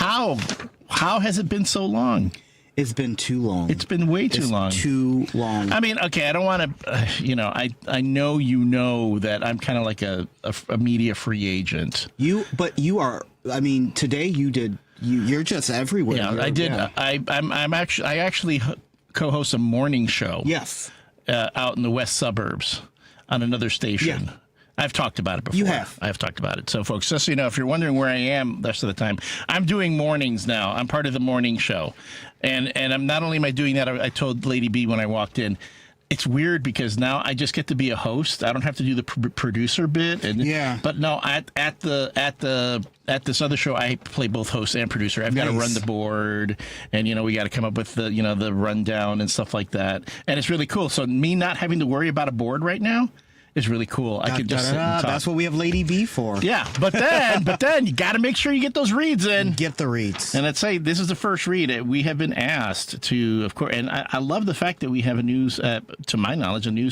How has it been so long? It's been too long. It's been way too long. Too long. I mean, okay, I don't want to, I know that I'm kind of like a media free agent. But you are, I mean, today you're just everywhere. Yeah, I did. Yeah. I actually co-host a morning show. Yes. Out in the west suburbs on another station. Yeah. I've talked about it before. You have. I've talked about it. So, folks, just so you know, if you're wondering where I am the rest of the time, I'm doing mornings now. I'm part of the morning show. And I'm not only am I doing that, I told Lady B when I walked in, it's weird because now I just get to be a host. I don't have to do the producer bit. But no, at this other show, I play both host and producer. I've got to run the board, and we got to come up with the rundown and stuff like that. And it's really cool. So me not having to worry about a board right now is really cool. I can just sit and talk. That's what we have Lady B for. Yeah, but then you got to make sure you get those reads in. Get the reads. And let's say this is the first read. We have been asked to, of course, and I love the fact that we have to my knowledge, a new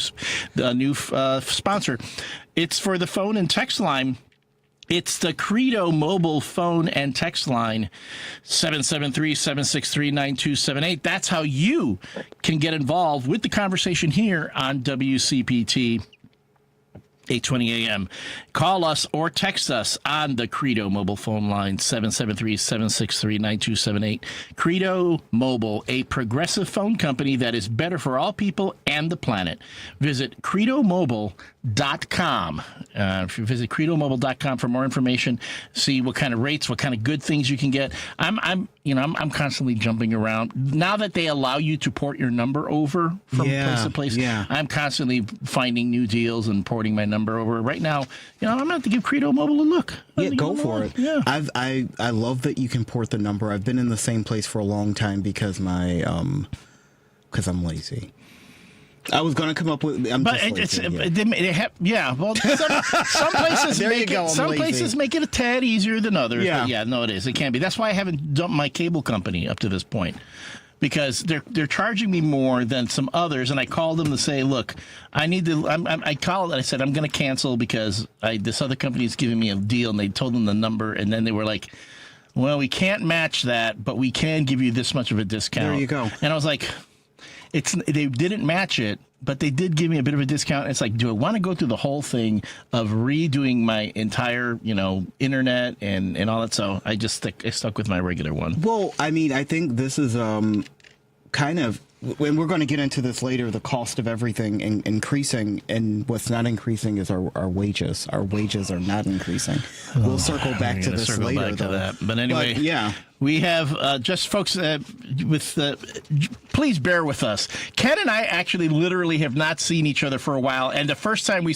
sponsor. It's for the phone and text line. It's the Credo mobile phone and text line, 773-763-9278. That's how you can get involved with the conversation here on WCPT. 8:20 a.m. Call us or text us on the Credo mobile phone line, 773-763-9278. Credo Mobile, a progressive phone company that is better for all people and the planet. Visit credomobile.com. If you visit credomobile.com for more information, see what kind of rates, what kind of good things you can get. I'm constantly jumping around. Now that they allow you to port your number over from place to place, I'm constantly finding new deals and porting my number over. Right now, I'm going to have to give Credo Mobile a look. Yeah, go for it. Yeah. I love that you can port the number. I've been in the same place for a long time because I'm lazy. I was going to come up with. Well, some places make it a tad easier than others. Yeah. But yeah, no, it is. It can be. That's why I haven't dumped my cable company up to this point, because they're charging me more than some others. And I called them to say, look, I need to. I called and I said I'm going to cancel because this other company is giving me a deal, and they told them the number, and then they were like, well, we can't match that, but we can give you this much of a discount. There you go. And I was like, they didn't match it, but they did give me a bit of a discount. It's like, do I want to go through the whole thing of redoing my entire, internet and all that? So I just stuck with my regular one. Well, I mean, I think this is kind of, when we're going to get into this later, the cost of everything increasing, and what's not increasing is our wages. Our wages are not increasing. We'll circle back to this later, though. But anyway, yeah. We have just folks please bear with us. Ken and I actually literally have not seen each other for a while, and the first time I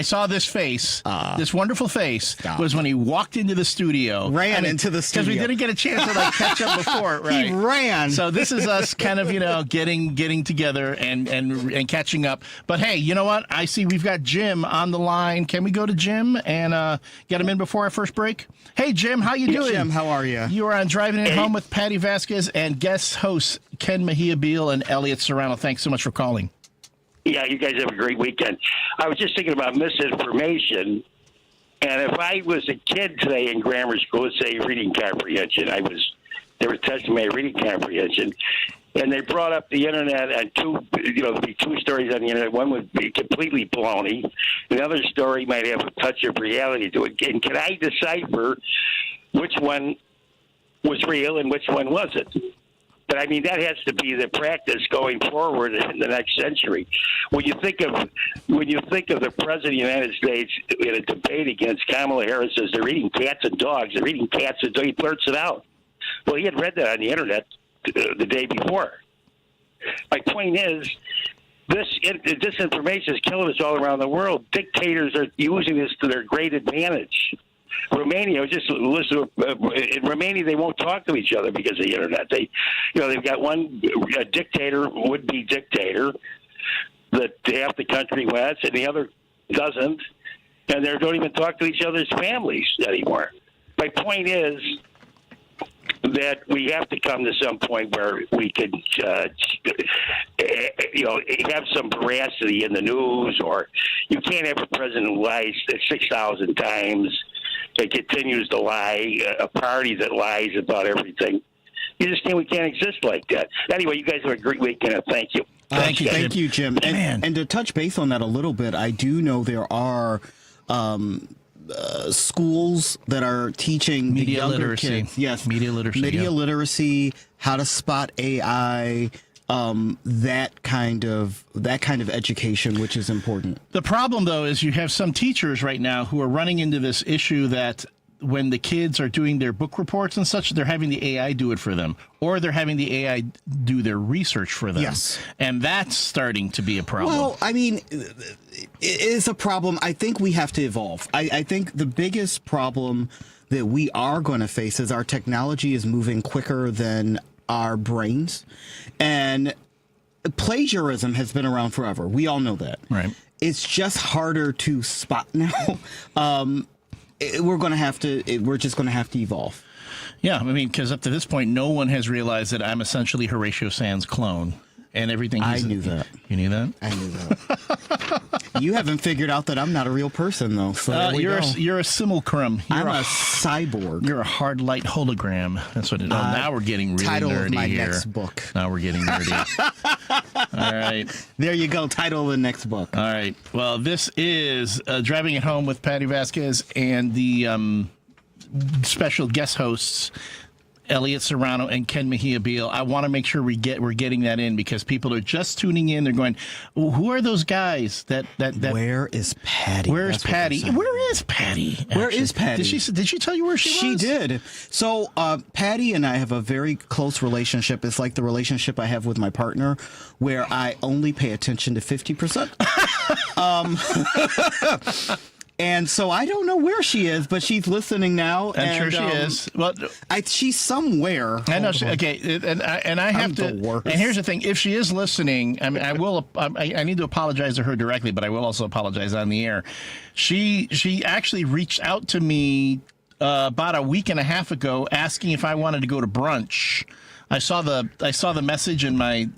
saw this face, this wonderful face, was when he walked into the studio. Into the studio. Because we didn't get a chance to catch up before. Right. He ran. So this is us kind of, getting together and catching up. But hey, you know what? I see we've got Jim on the line. Can we go to Jim and get him in before our first break? Hey, Jim, how you doing? Jim, how are you? You are on Driving It Home with Patti Vasquez and guest hosts Ken Mejia-Beal and Elliott Serrano. Thanks so much for calling. Yeah, you guys have a great weekend. I was just thinking about misinformation, and if I was a kid today in grammar school, let's say reading comprehension, they were testing my reading comprehension, and they brought up the internet and there'd be two stories on the internet. One would be completely baloney. The other story might have a touch of reality to it. And can I decipher which one was real and which one wasn't? But I mean, that has to be the practice going forward in the next century. When you think of the president of the United States in a debate against Kamala Harris, says they're eating cats and dogs. They're eating cats and dogs. He blurts it out. Well, he had read that on the internet the day before. My point is, this information is killing us all around the world. Dictators are using this to their great advantage. Romania, in Romania, they won't talk to each other because of the internet. They've got one dictator, would-be dictator, that half the country wants, and the other doesn't, and they don't even talk to each other's families anymore. My point is that we have to come to some point where we could, have some veracity in the news, or you can't have a president who lies 6,000 times that continues to lie, a party that lies about everything. We can't exist like that. Anyway, you guys have a great weekend. Thank you. Thank you, Jim. And to touch base on that a little bit, I do know there are schools that are teaching media the younger literacy. kids. Yes, media literacy. Media literacy, how to spot AI, that kind of education, which is important. The problem, though, is you have some teachers right now who are running into this issue that when the kids are doing their book reports and such, they're having the AI do it for them, or they're having the AI do their research for them. Yes. And that's starting to be a problem. Well, I mean, it is a problem. I think we have to evolve. I think the biggest problem that we are going to face is our technology is moving quicker than our brains. And plagiarism has been around forever. We all know that. Right. It's just harder to spot now. We're just going to have to evolve. Yeah, I mean, because up to this point, no one has realized that I'm essentially Horatio Sands' clone. And everything. I knew that. You knew that? I knew that. You haven't figured out that I'm not a real person, though. So there we go. You're a simulacrum. I'm a cyborg. You're a hard light hologram. That's what it is. Now we're getting really title nerdy of my here. next book. Now we're getting nerdy. All right. There you go. Title of the next book. All right. Well, this is Driving It Home with Patti Vasquez and the special guest hosts, Elliott, Serrano, and Ken Mejia-Beal. I want to make sure we're getting that in because people are just tuning in. They're going, well, who are those guys? That Where is Patti? Where is Patti? Where is Patti? Actually? Where is Patti? Did she tell you where she was? She did. So Patti and I have a very close relationship. It's like the relationship I have with my partner, where I only pay attention to 50%. And so I don't know where she is, but she's listening now. I'm sure she is. Well, she's somewhere. I know. Okay, and I have to. worst. And here's the thing: if she is listening, I mean, I will. I need to apologize to her directly, but I will also apologize on the air. She actually reached out to me about a week and a half ago, asking if I wanted to go to brunch. I saw the message in my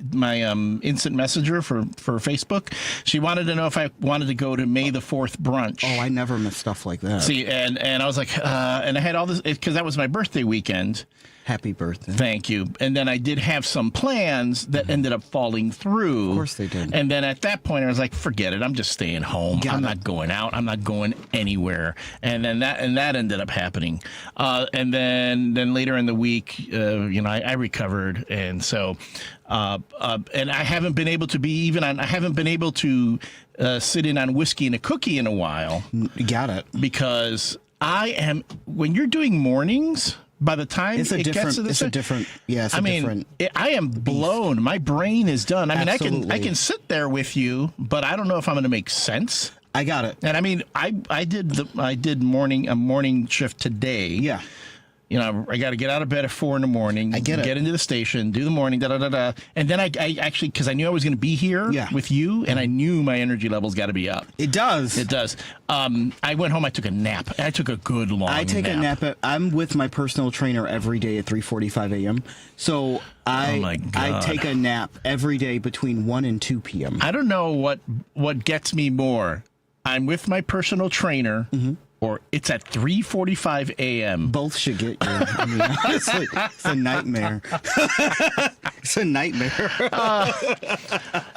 instant messenger for Facebook. She wanted to know if I wanted to go to May the 4th brunch. Oh, I never miss stuff like that. See, and I was like, and I had all this because that was my birthday weekend. Happy birthday. Thank you. And then I did have some plans that ended up falling through. Of course they did. And then at that point, I was like, forget it. I'm just staying home. I'm not going out. I'm not going anywhere. And then that ended up happening. And then later in the week, I recovered. And so, and I haven't been able to I haven't been able to sit in on whiskey and a cookie in a while. You got it. Because when you're doing mornings, by the time it's a different. I am blown. My brain is done. I mean, Absolutely. I can sit there with you, but I don't know if I'm going to make sense. I got it. And I mean, I did a morning shift today. Yeah. I got to get out of bed at 4 a.m. Get into the station, do the morning, and then I actually, because I knew I was going to be here with you, and I knew my energy levels got to be up. It does. I went home. I took a nap. I took a good long nap. I take a nap. I'm with my personal trainer every day at 3:45 a.m. So I take a nap every day between 1 and 2 p.m. I don't know what gets me more. I'm with my personal trainer. Mm-hmm. Or it's at 3:45 a.m. Both should get you. I mean, honestly, it's a nightmare. It's a nightmare.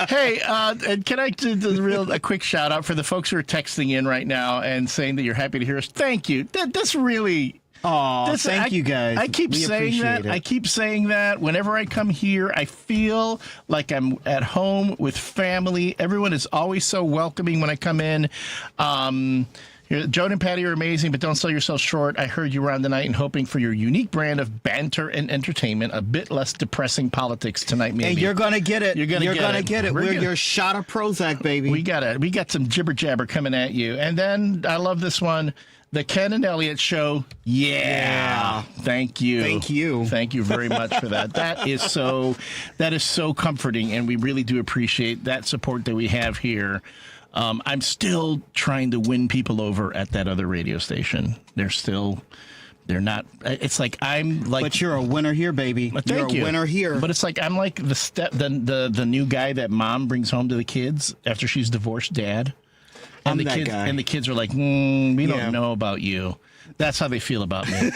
Hey, and can I do a quick shout out for the folks who are texting in right now and saying that you're happy to hear us? Thank you. That's really. Thank you guys. I keep saying that. I keep saying that. Whenever I come here, I feel like I'm at home with family. Everyone is always so welcoming when I come in. Joan and Patti are amazing, but don't sell yourself short. I heard you around tonight and hoping for your unique brand of banter and entertainment, a bit less depressing politics tonight, maybe. And you're going to get it. You're going to get it. We're your shot of Prozac, baby. We got some jibber jabber coming at you. And then I love this one. The Ken and Elliott Show. Yeah. Thank you. Thank you. Thank you very much for that. That is so comforting, and we really do appreciate that support that we have here. I'm still trying to win people over at that other radio station. They're not. It's like But you're a winner here, baby. You're a winner here. But it's like I'm like the new guy that mom brings home to the kids after she's divorced dad. And I'm that kids guy. And the kids are like, we don't know about you. That's how they feel about me.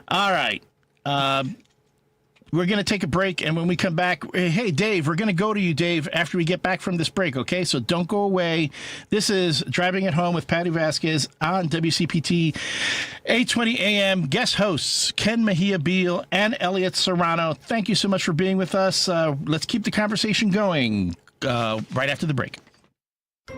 All right. We're going to take a break, and when we come back, hey, Dave, we're going to go to you, Dave, after we get back from this break, okay? So don't go away. This is Driving It Home with Patti Vasquez on WCPT 820 AM. Guest hosts Ken Mejia-Beal and Elliott Serrano. Thank you so much for being with us. Let's keep the conversation going right after the break.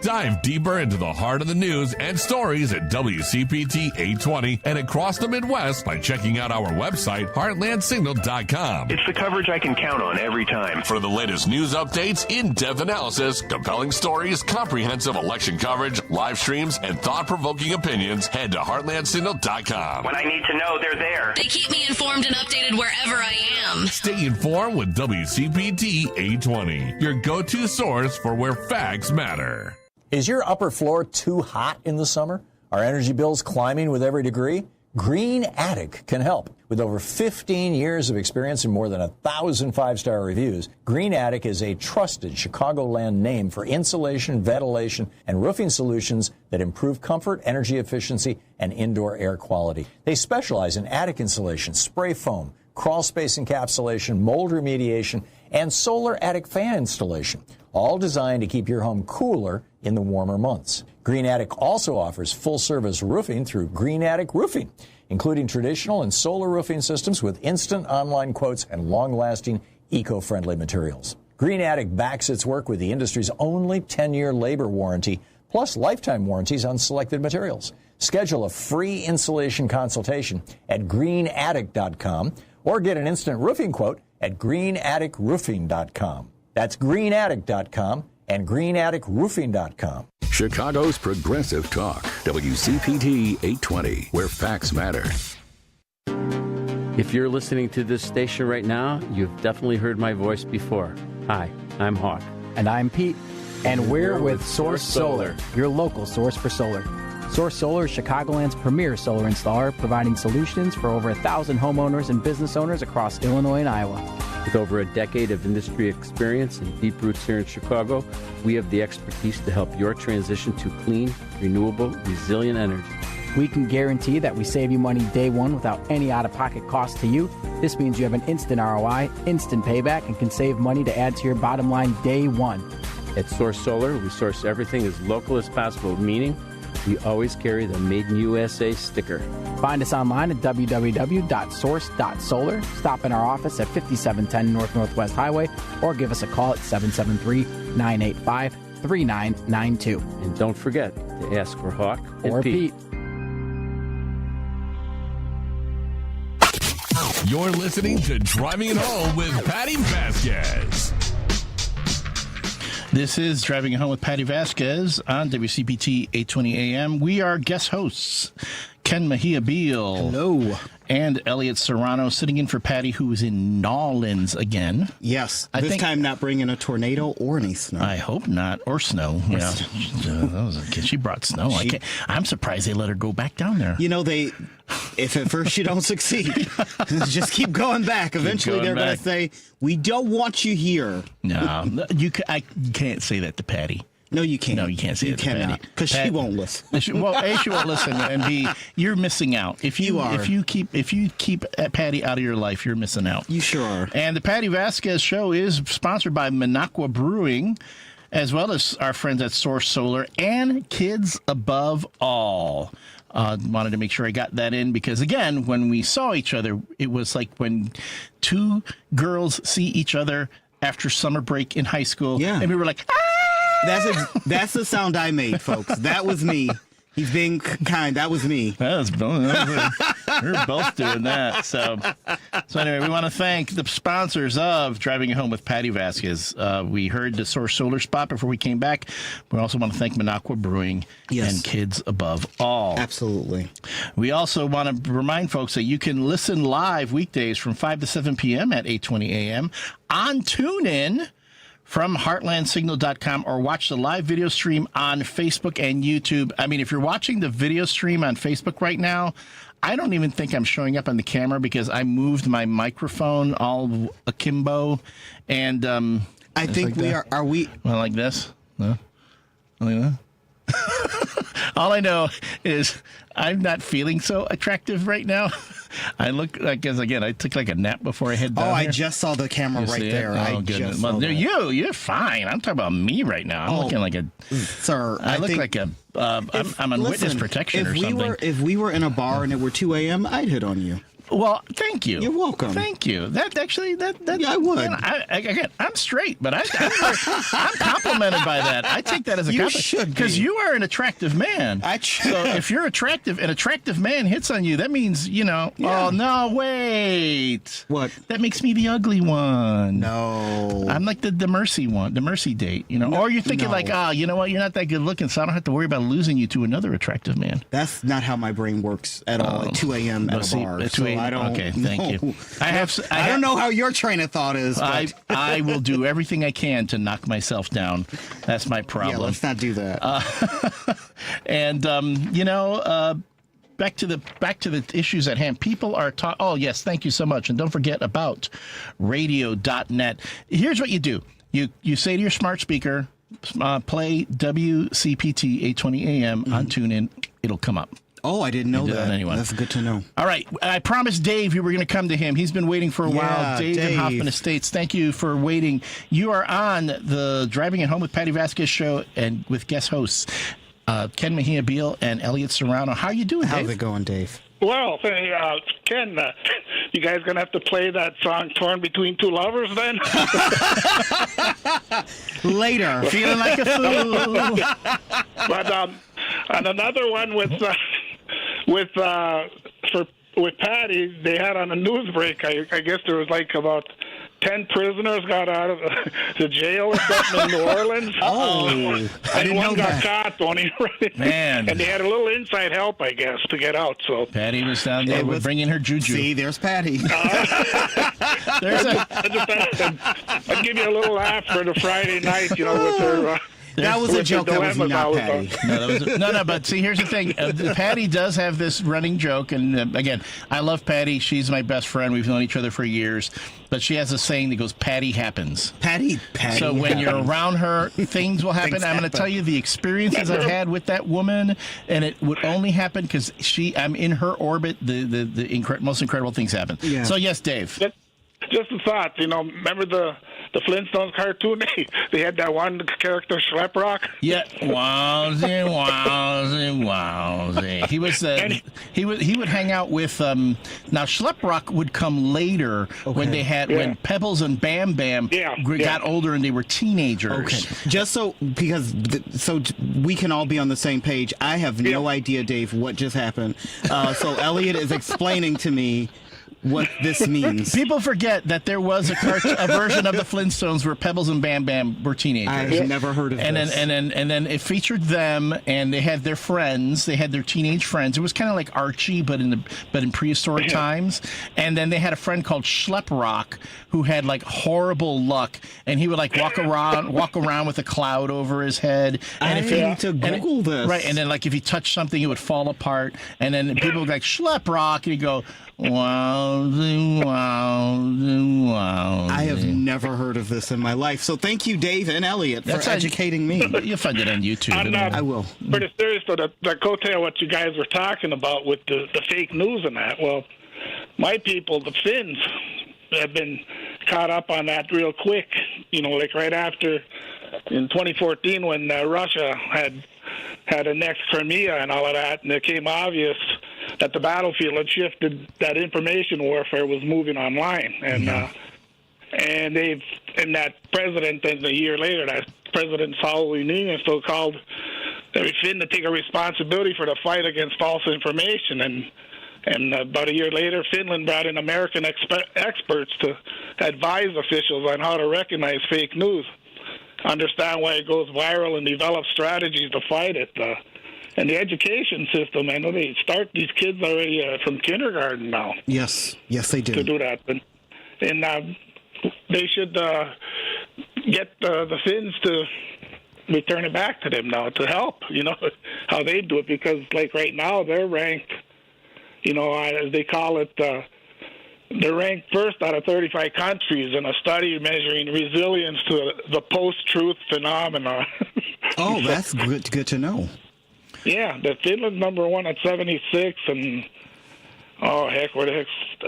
Dive deeper into the heart of the news and stories at WCPT 820 and across the Midwest by checking out our website, heartlandsignal.com. It's the coverage I can count on every time. For the latest news updates, in-depth analysis, compelling stories, comprehensive election coverage, live streams, and thought-provoking opinions, head to heartlandsignal.com. When I need to know, they're there. They keep me informed and updated wherever I am. Stay informed with WCPT 820, your go-to source for where facts matter. Is your upper floor too hot in the summer? Are energy bills climbing with every degree? Green Attic can help. With over 15 years of experience and more than 1,000 five-star reviews, Green Attic is a trusted Chicagoland name for insulation, ventilation, and roofing solutions that improve comfort, energy efficiency, and indoor air quality. They specialize in attic insulation, spray foam, crawl space encapsulation, mold remediation, and solar attic fan installation, all designed to keep your home cooler in the warmer months. Green Attic also offers full-service roofing through Green Attic Roofing, including traditional and solar roofing systems with instant online quotes and long-lasting, eco-friendly materials. Green Attic backs its work with the industry's only 10-year labor warranty, plus lifetime warranties on selected materials. Schedule a free installation consultation at greenattic.com or get an instant roofing quote at greenatticroofing.com. That's greenattic.com and greenatticroofing.com. Chicago's Progressive Talk, WCPT 820, where facts matter. If you're listening to this station right now, you've definitely heard my voice before. Hi, I'm Hawk. And I'm Pete. And we're with Source Solar, your local source for solar. Source Solar is Chicagoland's premier solar installer, providing solutions for over 1,000 homeowners and business owners across Illinois and Iowa. With over a decade of industry experience and deep roots here in Chicago, we have the expertise to help your transition to clean, renewable, resilient energy. We can guarantee that we save you money day one without any out-of-pocket cost to you. This means you have an instant ROI, instant payback, and can save money to add to your bottom line day one. At Source Solar, we source everything as local as possible, meaning we always carry the Made in USA sticker. Find us online at www.source.solar. Stop in our office at 5710 North Northwest Highway or give us a call at 773-985-3992. And don't forget to ask for Hawk or Pete. You're listening to Driving It Home with Patti Vasquez. This is Driving It Home with Patti Vasquez on WCPT 820 AM. We are guest hosts, Ken Mejia-Beal. Hello. And Elliott Serrano, sitting in for Patti, who is in Nolens again. Yes. I this think, time not bringing a tornado or any snow. I hope not. Or snow. Yeah. That was a kid. She brought snow. I'm surprised they let her go back down there. You know, if at first you don't succeed, just keep going back. Eventually they're going to say, we don't want you here. No, you can't say that to Patti. No, you can't. No, you can't say that to Patti. Because she won't listen. She won't listen, and B, you're missing out. If you keep Patti out of your life, you're missing out. You sure are. And the Patti Vasquez Show is sponsored by Minocqua Brewing, as well as our friends at Source Solar and Kids Above All. Wanted to make sure I got that in because, again, when we saw each other, it was like when two girls see each other after summer break in high school. Yeah. And we were like, ah! That's the sound I made, folks. That was me. He's being kind. That was me. We were both doing that. So anyway, we want to thank the sponsors of Driving It Home with Patti Vasquez. We heard the Source Solar spot before we came back. We also want to thank Minocqua Brewing and Kids Above All. Absolutely. We also want to remind folks that you can listen live weekdays from 5 to 7 p.m. at 8:20 a.m. on TuneIn from heartlandsignal.com or watch the live video stream on Facebook and YouTube. I mean, if you're watching the video stream on Facebook right now, I don't even think I'm showing up on the camera because I moved my microphone all akimbo. And I think like we are we? Well, like this? No? Like that? All I know is I'm not feeling so attractive right now. I look like, I took like a nap before I head down I here. just saw the camera You right see it? there. Oh, goodness. Well, you're fine. I'm talking about me right now. I'm looking like a... Sir, I look like a... I'm on witness protection or something. If we were in a bar and it were 2 a.m., I'd hit on you. Well, thank you. You're welcome. Thank you. That Yeah, I would. Again, I'm straight, but I'm complimented by that. I take that as a You compliment. should be. Because you are an attractive man. So if you're attractive, an attractive man hits on you, that means, Yeah. oh, no, wait. What? That makes me the ugly one. No. I'm like the mercy one, the mercy date, Or you're thinking you know what, you're not that good looking, so I don't have to worry about losing you to another attractive man. That's not how my brain works at all. At 2 a.m. at a bar. So I don't. Okay, thank you. I don't know how your train of thought is. But. I will do everything I can to knock myself down. That's my problem. Yeah, let's not do that. And back to the issues at hand. People are taught. Oh yes, thank you so much. And don't forget about radio.net. Here's what you do. You say to your smart speaker, play WCPT 820 AM on TuneIn. It'll come up. Oh, I didn't know that. Anyway. That's good to know. All right. I promised Dave you were going to come to him. He's been waiting for a while. Dave in Hoffman Estates, thank you for waiting. You are on the Driving at Home with Patti Vasquez show and with guest hosts Ken Mejia-Beal and Elliott Serrano. How you doing, Dave? How's it going, Dave? Well, Ken, you guys going to have to play that song Torn Between Two Lovers then? Later. Feeling like a fool. But on another one with Patti, they had on a news break. I guess there was like about 10 prisoners got out of the jail or something in New Orleans. Oh, I didn't know one got that. caught, only Man. and they had a little inside help, I guess, to get out. So Patty was down there bringing her juju. See, there's Patty. I'd give you a little laugh for the Friday night, with her. That was a joke. That was not Patty. No, but see, here's the thing. Patty does have this running joke, and again, I love Patty. She's my best friend. We've known each other for years, but she has a saying that goes, Patty happens. Patty So when you're around her, things will happen. I'm going to tell you the experiences I've had with that woman, and it would only happen because I'm in her orbit. The most incredible things happen. Yeah. So yes, Dave. Just a thought, remember the Flintstones cartoon? They had that one character, Schleprock. Yeah, wowzy. He would hang out with now Schleprock would come later when they had when Pebbles and Bam Bam got older and they were teenagers. Okay, just so we can all be on the same page. I have no idea, Dave, what just happened. So Elliott is explaining to me what this means. People forget that there was a version of the Flintstones where Pebbles and Bam Bam were teenagers. I've never heard of this. And then it featured them, and they had their friends. They had their teenage friends. It was kind of like Archie, but in prehistoric times. And then they had a friend called Schleprock who had like horrible luck, and he would like walk around with a cloud over his head. And I need to Google this. Right, and then like if he touched something, it would fall apart. And then people would be like Schleprock, and he'd go, wowzy. I have never heard of this in my life. So thank you, Dave and Elliott, for educating me. You'll find it on YouTube. I will. Pretty serious, though, the coattail what you guys were talking about with the fake news and that. Well, my people, the Finns, have been caught up on that real quick. Like right after in 2014 when Russia had annexed Crimea and all of that, and it became obvious that the battlefield had shifted, that information warfare was moving online. And that president, and a year later, that President Sauli Niinistö called every Finn to take a responsibility for the fight against false information. And about a year later, Finland brought in American experts to advise officials on how to recognize fake news, understand why it goes viral, and develop strategies to fight it. And the education system, I know they start these kids already from kindergarten now. Yes, they do. To do that. And they should get the Finns to return it back to them now to help, how they do it. Because, like, right now, they're ranked, as they call it, they're ranked first out of 35 countries in a study measuring resilience to the post-truth phenomenon. Oh, that's good to know. Yeah, the Finland's number one at 76, and oh heck, what the heck?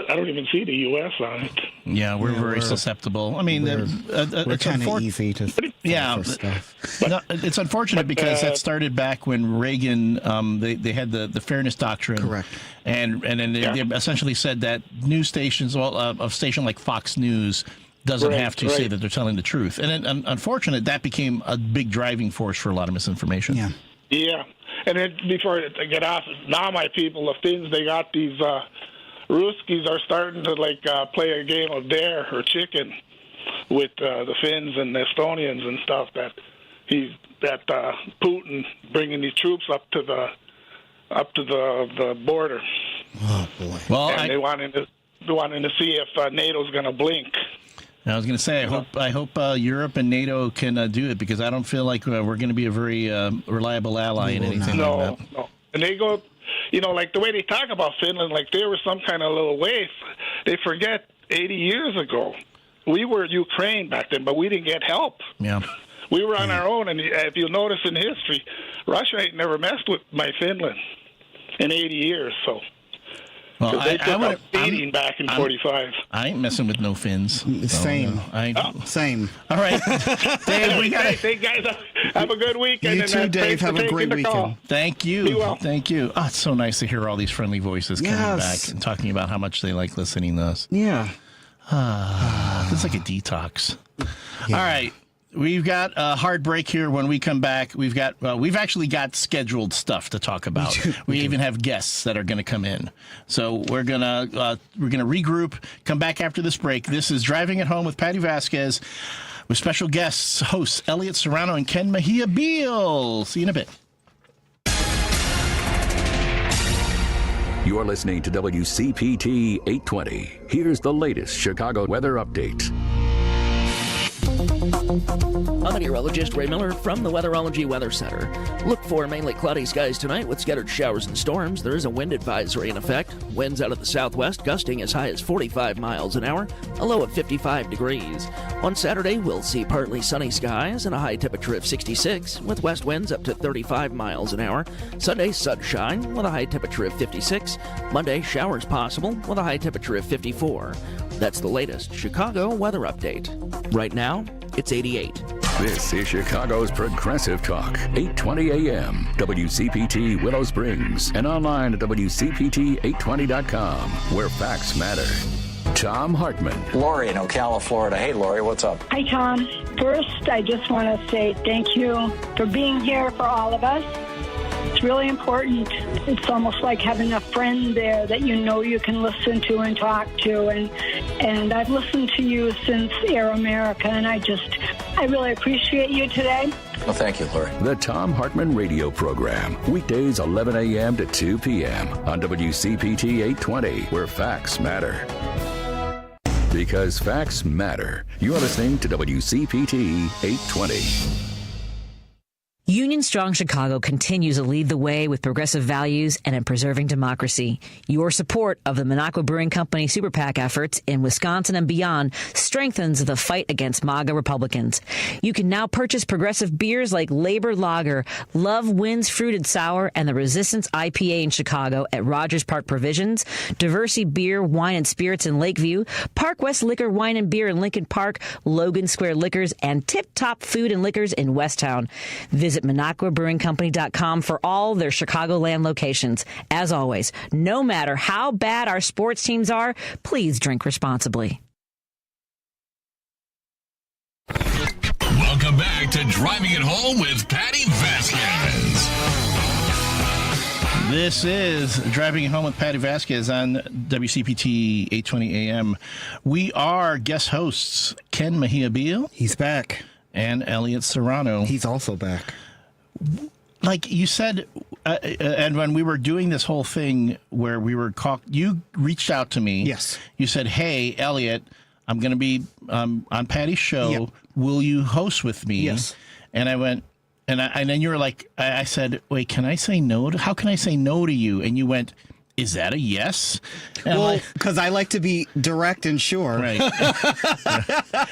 I don't even see the U.S. on it. Yeah, we're very susceptible. I mean, we're it's kind of easy to yeah. stuff. No, it's unfortunate because that started back when Reagan. They had the fairness doctrine, correct, and then they essentially said that news stations, a station like Fox News, doesn't have to say that they're telling the truth. And then, unfortunate, that became a big driving force for a lot of misinformation. Yeah. Yeah. And then before I get off, now my people, the Finns, they got these Ruskies are starting to play a game of dare or chicken with the Finns and the Estonians and stuff. That Putin bringing these troops up to the border. Oh boy! Well, and they wanting to see if NATO's going to blink. I was going to say, I hope Europe and NATO can do it, because I don't feel like we're going to be a very reliable ally in anything like that. No. And they go, like the way they talk about Finland, like they were some kind of little waif. They forget 80 years ago, we were Ukraine back then, but we didn't get help. Yeah. We were on our own, and if you'll notice in history, Russia ain't never messed with my Finland in 80 years, so... Well, they took a beating back in 45. I ain't messing with no Finns. Same. Same. All right. Dave, we got Hey, guys, have a good weekend. You too, Dave. Have a great weekend. Thank you. Be well. Thank you. Oh, it's so nice to hear all these friendly voices coming back and talking about how much they like listening to us. Yeah. It's like a detox. Yeah. All right. We've got a hard break here. When we come back, we've actually got scheduled stuff to talk about. We even have guests that are going to come in. So we're gonna regroup. Come back after this break. This is Driving at Home with Patti Vasquez, with special guests, hosts Elliott, Serrano, and Ken Mejia-Beal. See you in a bit. You're listening to WCPT 820. Here's the latest Chicago weather update. I'm meteorologist Ray Miller from the Weatherology Weather Center. Look for mainly cloudy skies tonight with scattered showers and storms. There is a wind advisory in effect. Winds out of the southwest gusting as high as 45 miles an hour, a low of 55 degrees. On Saturday, we'll see partly sunny skies and a high temperature of 66 with west winds up to 35 miles an hour. Sunday, sunshine with a high temperature of 56. Monday, showers possible with a high temperature of 54. That's the latest Chicago weather update. Right now, it's 88. This is Chicago's Progressive Talk, 820 AM, WCPT Willow Springs, and online at WCPT820.com, where facts matter. Tom Hartman. Lori in Ocala, Florida. Hey, Lori, what's up? Hi, Tom. First, I just want to say thank you for being here for all of us. It's really important. It's almost like having a friend there that you know you can listen to and talk to. And I've listened to you since Air America, and I really appreciate you today. Well, thank you, Lori. The Tom Hartman Radio Program, weekdays 11 a.m. to 2 p.m. on WCPT 820, where facts matter. Because facts matter. You're listening to WCPT 820. Union Strong Chicago continues to lead the way with progressive values and in preserving democracy. Your support of the Minocqua Brewing Company Super PAC efforts in Wisconsin and beyond strengthens the fight against MAGA Republicans. You can now purchase progressive beers like Labor Lager, Love Wins Fruited Sour, and the Resistance IPA in Chicago at Rogers Park Provisions, Diversity Beer, Wine and Spirits in Lakeview, Park West Liquor, Wine and Beer in Lincoln Park, Logan Square Liquors, and Tip Top Food and Liquors in Westtown. Visit MinocquaBrewingCompany.com for all their Chicagoland locations. As always, no matter how bad our sports teams are, please drink responsibly. Welcome back to Driving It Home with Patti Vasquez. This is Driving It Home with Patti Vasquez on WCPT 820 AM. We are guest hosts Ken Mejia-Beal. He's back. And Elliott Serrano. He's also back. Like you said, and when we were doing this whole thing where we were you reached out to me. Yes. You said, "Hey, Elliott, I'm going to be on Patti's show. Yep. Will you host with me?" Yes. And I went, and then you were like, I said, "Wait, can I say no? How can I say no to you?" And you went, is that a yes? Well, because I like to be direct and sure. Right.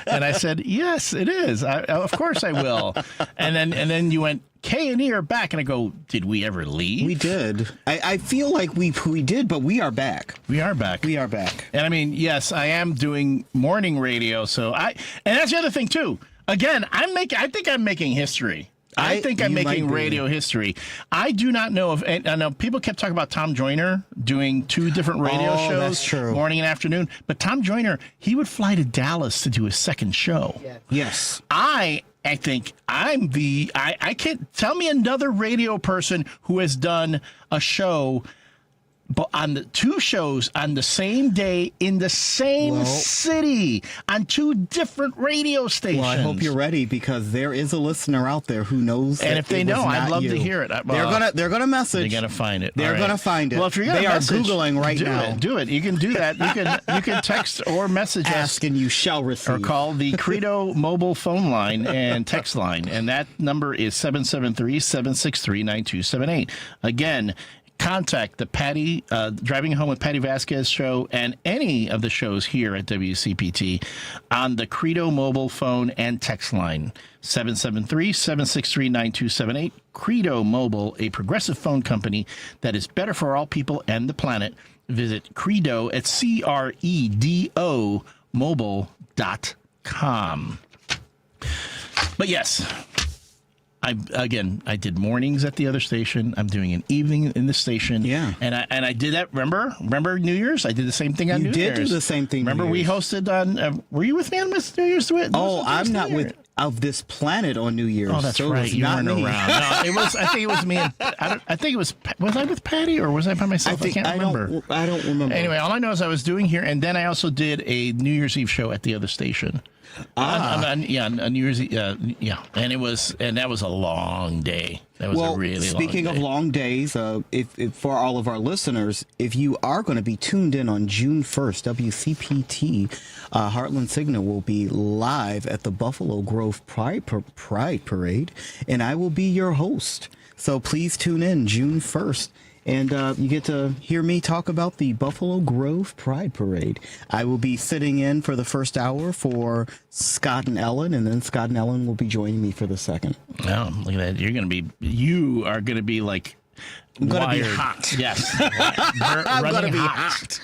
And I said, yes, it is. Of course I will. And then you went, K and E are back. And I go, did we ever leave? We did. I feel like we did, but we are back. We are back. We are back. And I mean, yes, I am doing morning radio. And that's the other thing, too. Again, I think I'm making history. I think I'm making radio history. I do not know if, and I know people kept talking about Tom Joyner doing 2 different radio shows, that's true. Morning and afternoon. But Tom Joyner, he would fly to Dallas to do his second show. Yes. I think I can't tell me another radio person who has done a show, but on the 2 shows on the same day in the same city on 2 different radio stations. Well, I hope you're ready, because there is a listener out there who knows. And if they know, I'd love to hear it. They're gonna message. They're gonna find it. They're gonna find it. Well, if you're gonna message, Googling right now. Do it. You can do that. You can text or message Ask and you shall receive. Or call the Credo mobile phone line and text line, and that number is 773-763-9278. Again, contact the Driving Home with Patti Vasquez show and any of the shows here at WCPT on the Credo mobile phone and text line, 773-763-9278. Credo Mobile, a progressive phone company that is better for all people and the planet. Visit Credo at CREDO mobile.com. But yes, I did mornings at the other station. I'm doing an evening in the station. Yeah. And I did that. Remember New Year's? I did the same thing on New Year's. You did do the same thing. Remember we hosted on, were you with me on New Year's? I'm not of this planet on New Year's. Oh, that's so right. You weren't around. No, I think it was me. I think it was I with Patty or was I by myself? I can't remember. I don't remember. Anyway, all I know is I was doing here, and then I also did a New Year's Eve show at the other station. On New Year's Eve, and that was a long day. That was a really long day. Speaking of long days, if for all of our listeners, if you are going to be tuned in on June 1st, WCPT Heartland Signal will be live at the Buffalo Grove Pride Parade, and I will be your host. So please tune in June 1st. And you get to hear me talk about the Buffalo Grove Pride Parade. I will be sitting in for the first hour for Scott and Ellen, and then Scott and Ellen will be joining me for the second. Oh, look at that. You are going to be like I'm going to be hot. Yes. I'm going to be hot.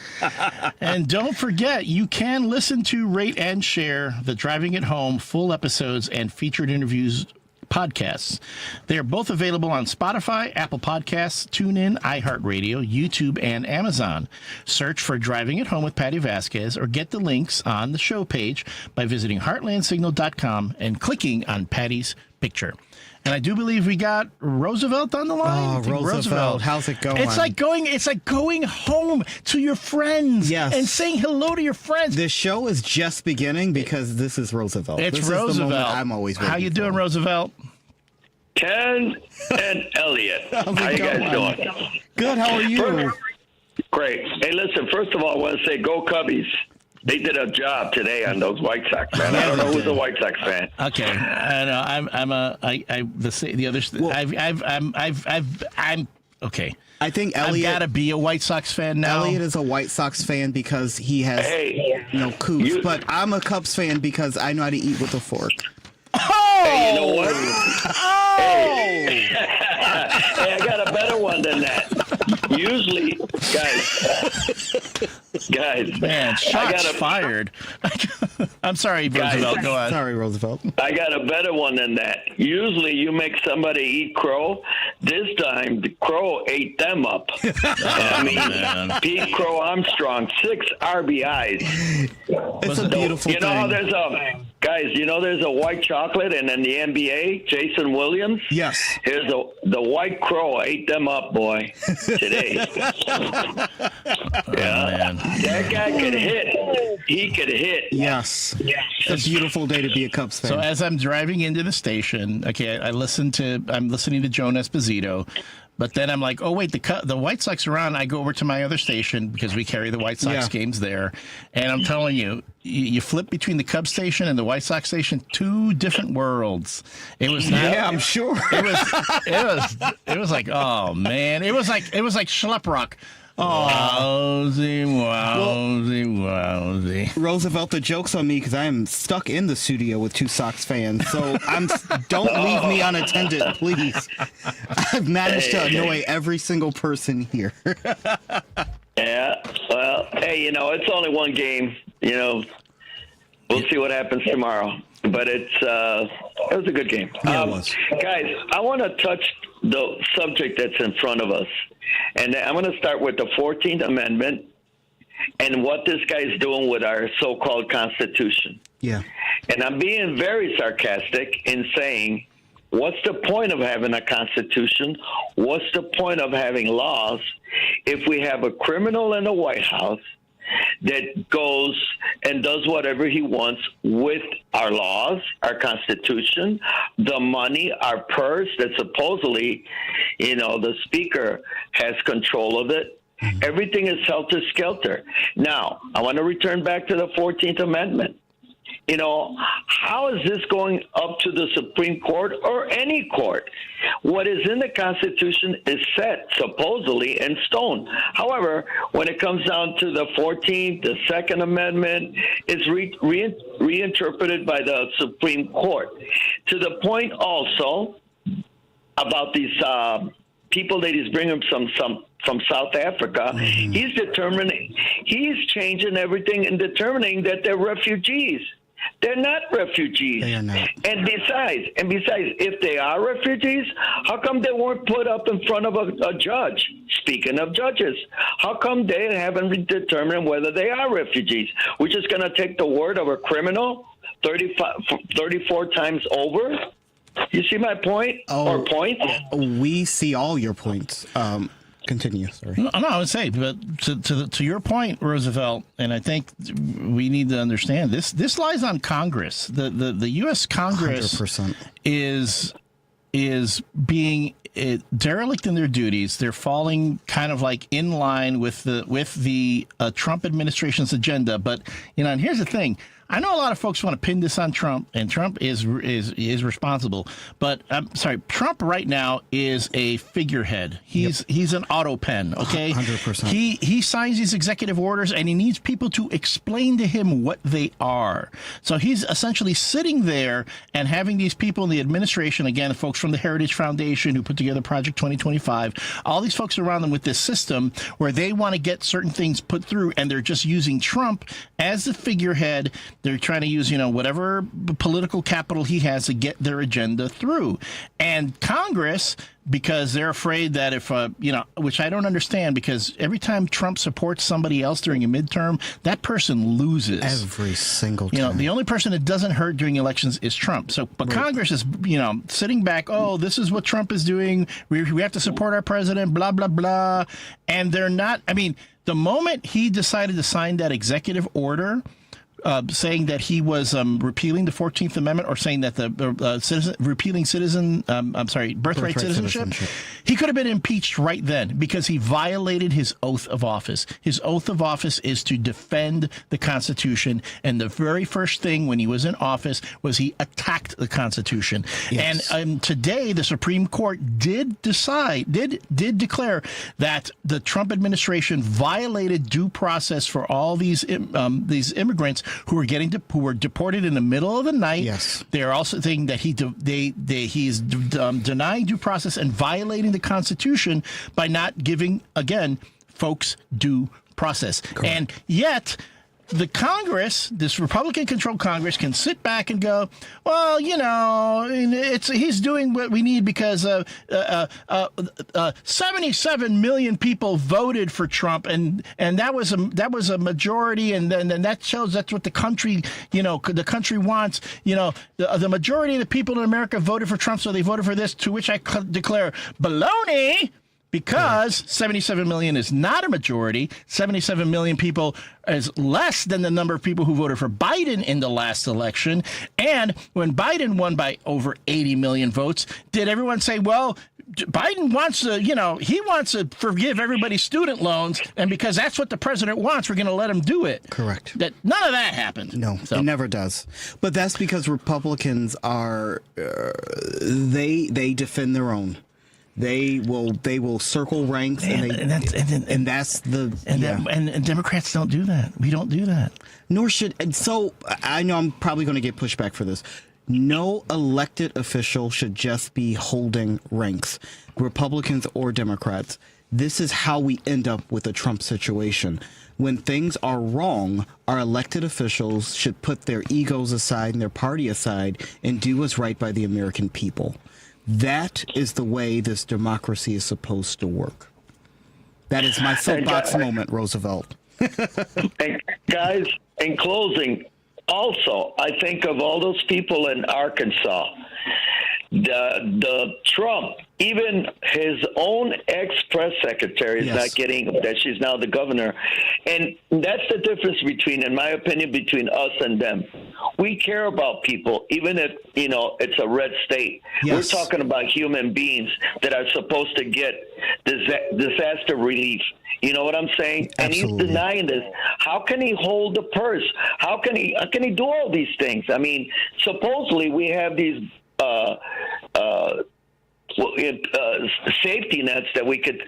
And don't forget, you can listen to, rate, and share the Driving It Home full episodes and featured interviews podcasts. They are both available on Spotify, Apple Podcasts, TuneIn, iHeartRadio, YouTube, and Amazon. Search for Driving It Home with Patti Vasquez or get the links on the show page by visiting heartlandsignal.com and clicking on Patti's picture. And I do believe we got Roosevelt on the line. Oh, Roosevelt. How's it going? It's like going home to your friends and saying hello to your friends. The show is just beginning because this is Roosevelt. It's this Roosevelt. Is the moment I'm always waiting How you doing, for. Roosevelt? Ken and Elliott. How you guys doing? Good. How are you? Great. Hey, listen, first of all, I want to say go Cubbies. They did a job today on those White Sox, man. I don't know who's a White Sox fan. Okay, I'm okay. I think Elliott. I've got to be a White Sox fan now. Elliott is a White Sox fan because he has coups, but I'm a Cubs fan because I know how to eat with a fork. Oh! Hey, you know what? Oh! Hey, I got a better one than that. Usually, guys. Man, shots fired. I'm sorry, Roosevelt. Guys, go on. Sorry, Roosevelt. I got a better one than that. Usually, you make somebody eat crow. This time, the crow ate them up. Pete Crow Armstrong, 6 RBIs. It's a beautiful thing. There's a white chocolate, and in the NBA, Jason Williams. Yes. Here's the white crow ate them up, boy. Today. Man. That guy could hit. He could hit. Yes. It's a beautiful day to be a Cubs fan. So as I'm driving into the station, I'm listening to Joan Esposito, but then I'm like, oh wait, the White Sox are on. I go over to my other station because we carry the White Sox games there, and I'm telling you, you flip between the Cubs station and the White Sox station, 2 different worlds. It was not. Yeah, I'm sure. It was like, oh man, it was like Schlepp Rock Wowsy. Roosevelt, the joke's on me because I am stuck in the studio with two Sox fans. So don't leave me unattended, please. I've managed to annoy every single person here. Yeah. Well, hey, it's only one game. We'll see what happens tomorrow. But it was a good game. Yeah, it was. Guys, I want to touch the subject that's in front of us. And I'm going to start with the 14th Amendment and what this guy's doing with our so-called Constitution. Yeah. And I'm being very sarcastic in saying, what's the point of having a Constitution? What's the point of having laws if we have a criminal in the White House that goes and does whatever he wants with our laws, our Constitution, the money, our purse that supposedly, the Speaker has control of it. Everything is helter-skelter. Now, I want to return back to the 14th Amendment. How is this going up to the Supreme Court or any court? What is in the Constitution is set, supposedly, in stone. However, when it comes down to the 14th, the Second Amendment, it's reinterpreted by the Supreme Court. To the point also about these people that he's bringing from South Africa, he's changing everything and determining that they're refugees. They're not refugees. They are not. And besides, if they are refugees, how come they weren't put up in front of a judge? Speaking of judges, how come they haven't determined whether they are refugees? We're just going to take the word of a criminal 34 times over? You see my point? Or point? We see all your points. Continue. Sorry. No, I would say, but to your point, Roosevelt, and I think we need to understand this lies on Congress. The U.S. Congress 100%. is being derelict in their duties. They're falling kind of like in line with the Trump administration's agenda. But and here's the thing. I know a lot of folks want to pin this on Trump, and Trump is responsible. But I'm sorry, Trump right now is a figurehead. He's an auto pen. Okay, 100%. He signs these executive orders, and he needs people to explain to him what they are. So he's essentially sitting there and having these people in the administration, again, folks from the Heritage Foundation who put together Project 2025, all these folks around them with this system where they want to get certain things put through, and they're just using Trump as the figurehead. They're trying to use, whatever political capital he has to get their agenda through. And Congress, because they're afraid that if, which I don't understand, because every time Trump supports somebody else during a midterm, that person loses. Every single time. The only person that doesn't hurt during elections is Trump. So, but right. Congress is, sitting back, this is what Trump is doing. We have to support our president, blah, blah, blah. And they're not, the moment he decided to sign that executive order, saying that he was repealing the 14th Amendment, or saying that the birthright citizenship, he could have been impeached right then because he violated his oath of office. His oath of office is to defend the Constitution, and the very first thing when he was in office was he attacked the Constitution. Yes. And today the Supreme Court did declare that the Trump administration violated due process for all these immigrants who were deported in the middle of the night. Yes. They are also saying that he's denying due process and violating the Constitution by not giving, again, folks due process. Correct. And yet the Congress, this Republican-controlled Congress, can sit back and go, well, he's doing what we need because 77 million people voted for Trump, and that was a majority, and then that shows that's what the country wants. The majority of the people in America voted for Trump, so they voted for this. To which I declare baloney. Because 77 million is not a majority. 77 million people is less than the number of people who voted for Biden in the last election. And when Biden won by over 80 million votes, did everyone say, well, Biden wants to, he wants to forgive everybody's student loans, and because that's what the president wants, we're going to let him do it. Correct. That none of that happened. No, it never does. But that's because Republicans are, they defend their own. They will circle ranks, and Democrats don't do that. We don't do that. Nor should. And so I know I'm probably going to get pushback for this. No elected official should just be holding ranks, Republicans or Democrats. This is how we end up with a Trump situation. When things are wrong, our elected officials should put their egos aside and their party aside and do what's right by the American people. That is the way this democracy is supposed to work. That is my soapbox moment, Roosevelt. And guys, in closing, also, I think of all those people in Arkansas. The Trump, even his own ex-press secretary is not getting that. She's now the governor. And that's the difference between, in my opinion, between us and them. We care about people, even if, it's a red state. Yes. We're talking about human beings that are supposed to get disaster relief. You know what I'm saying? Absolutely. And he's denying this. How can he hold the purse? How can he do all these things? I mean, supposedly we have these safety nets that we could,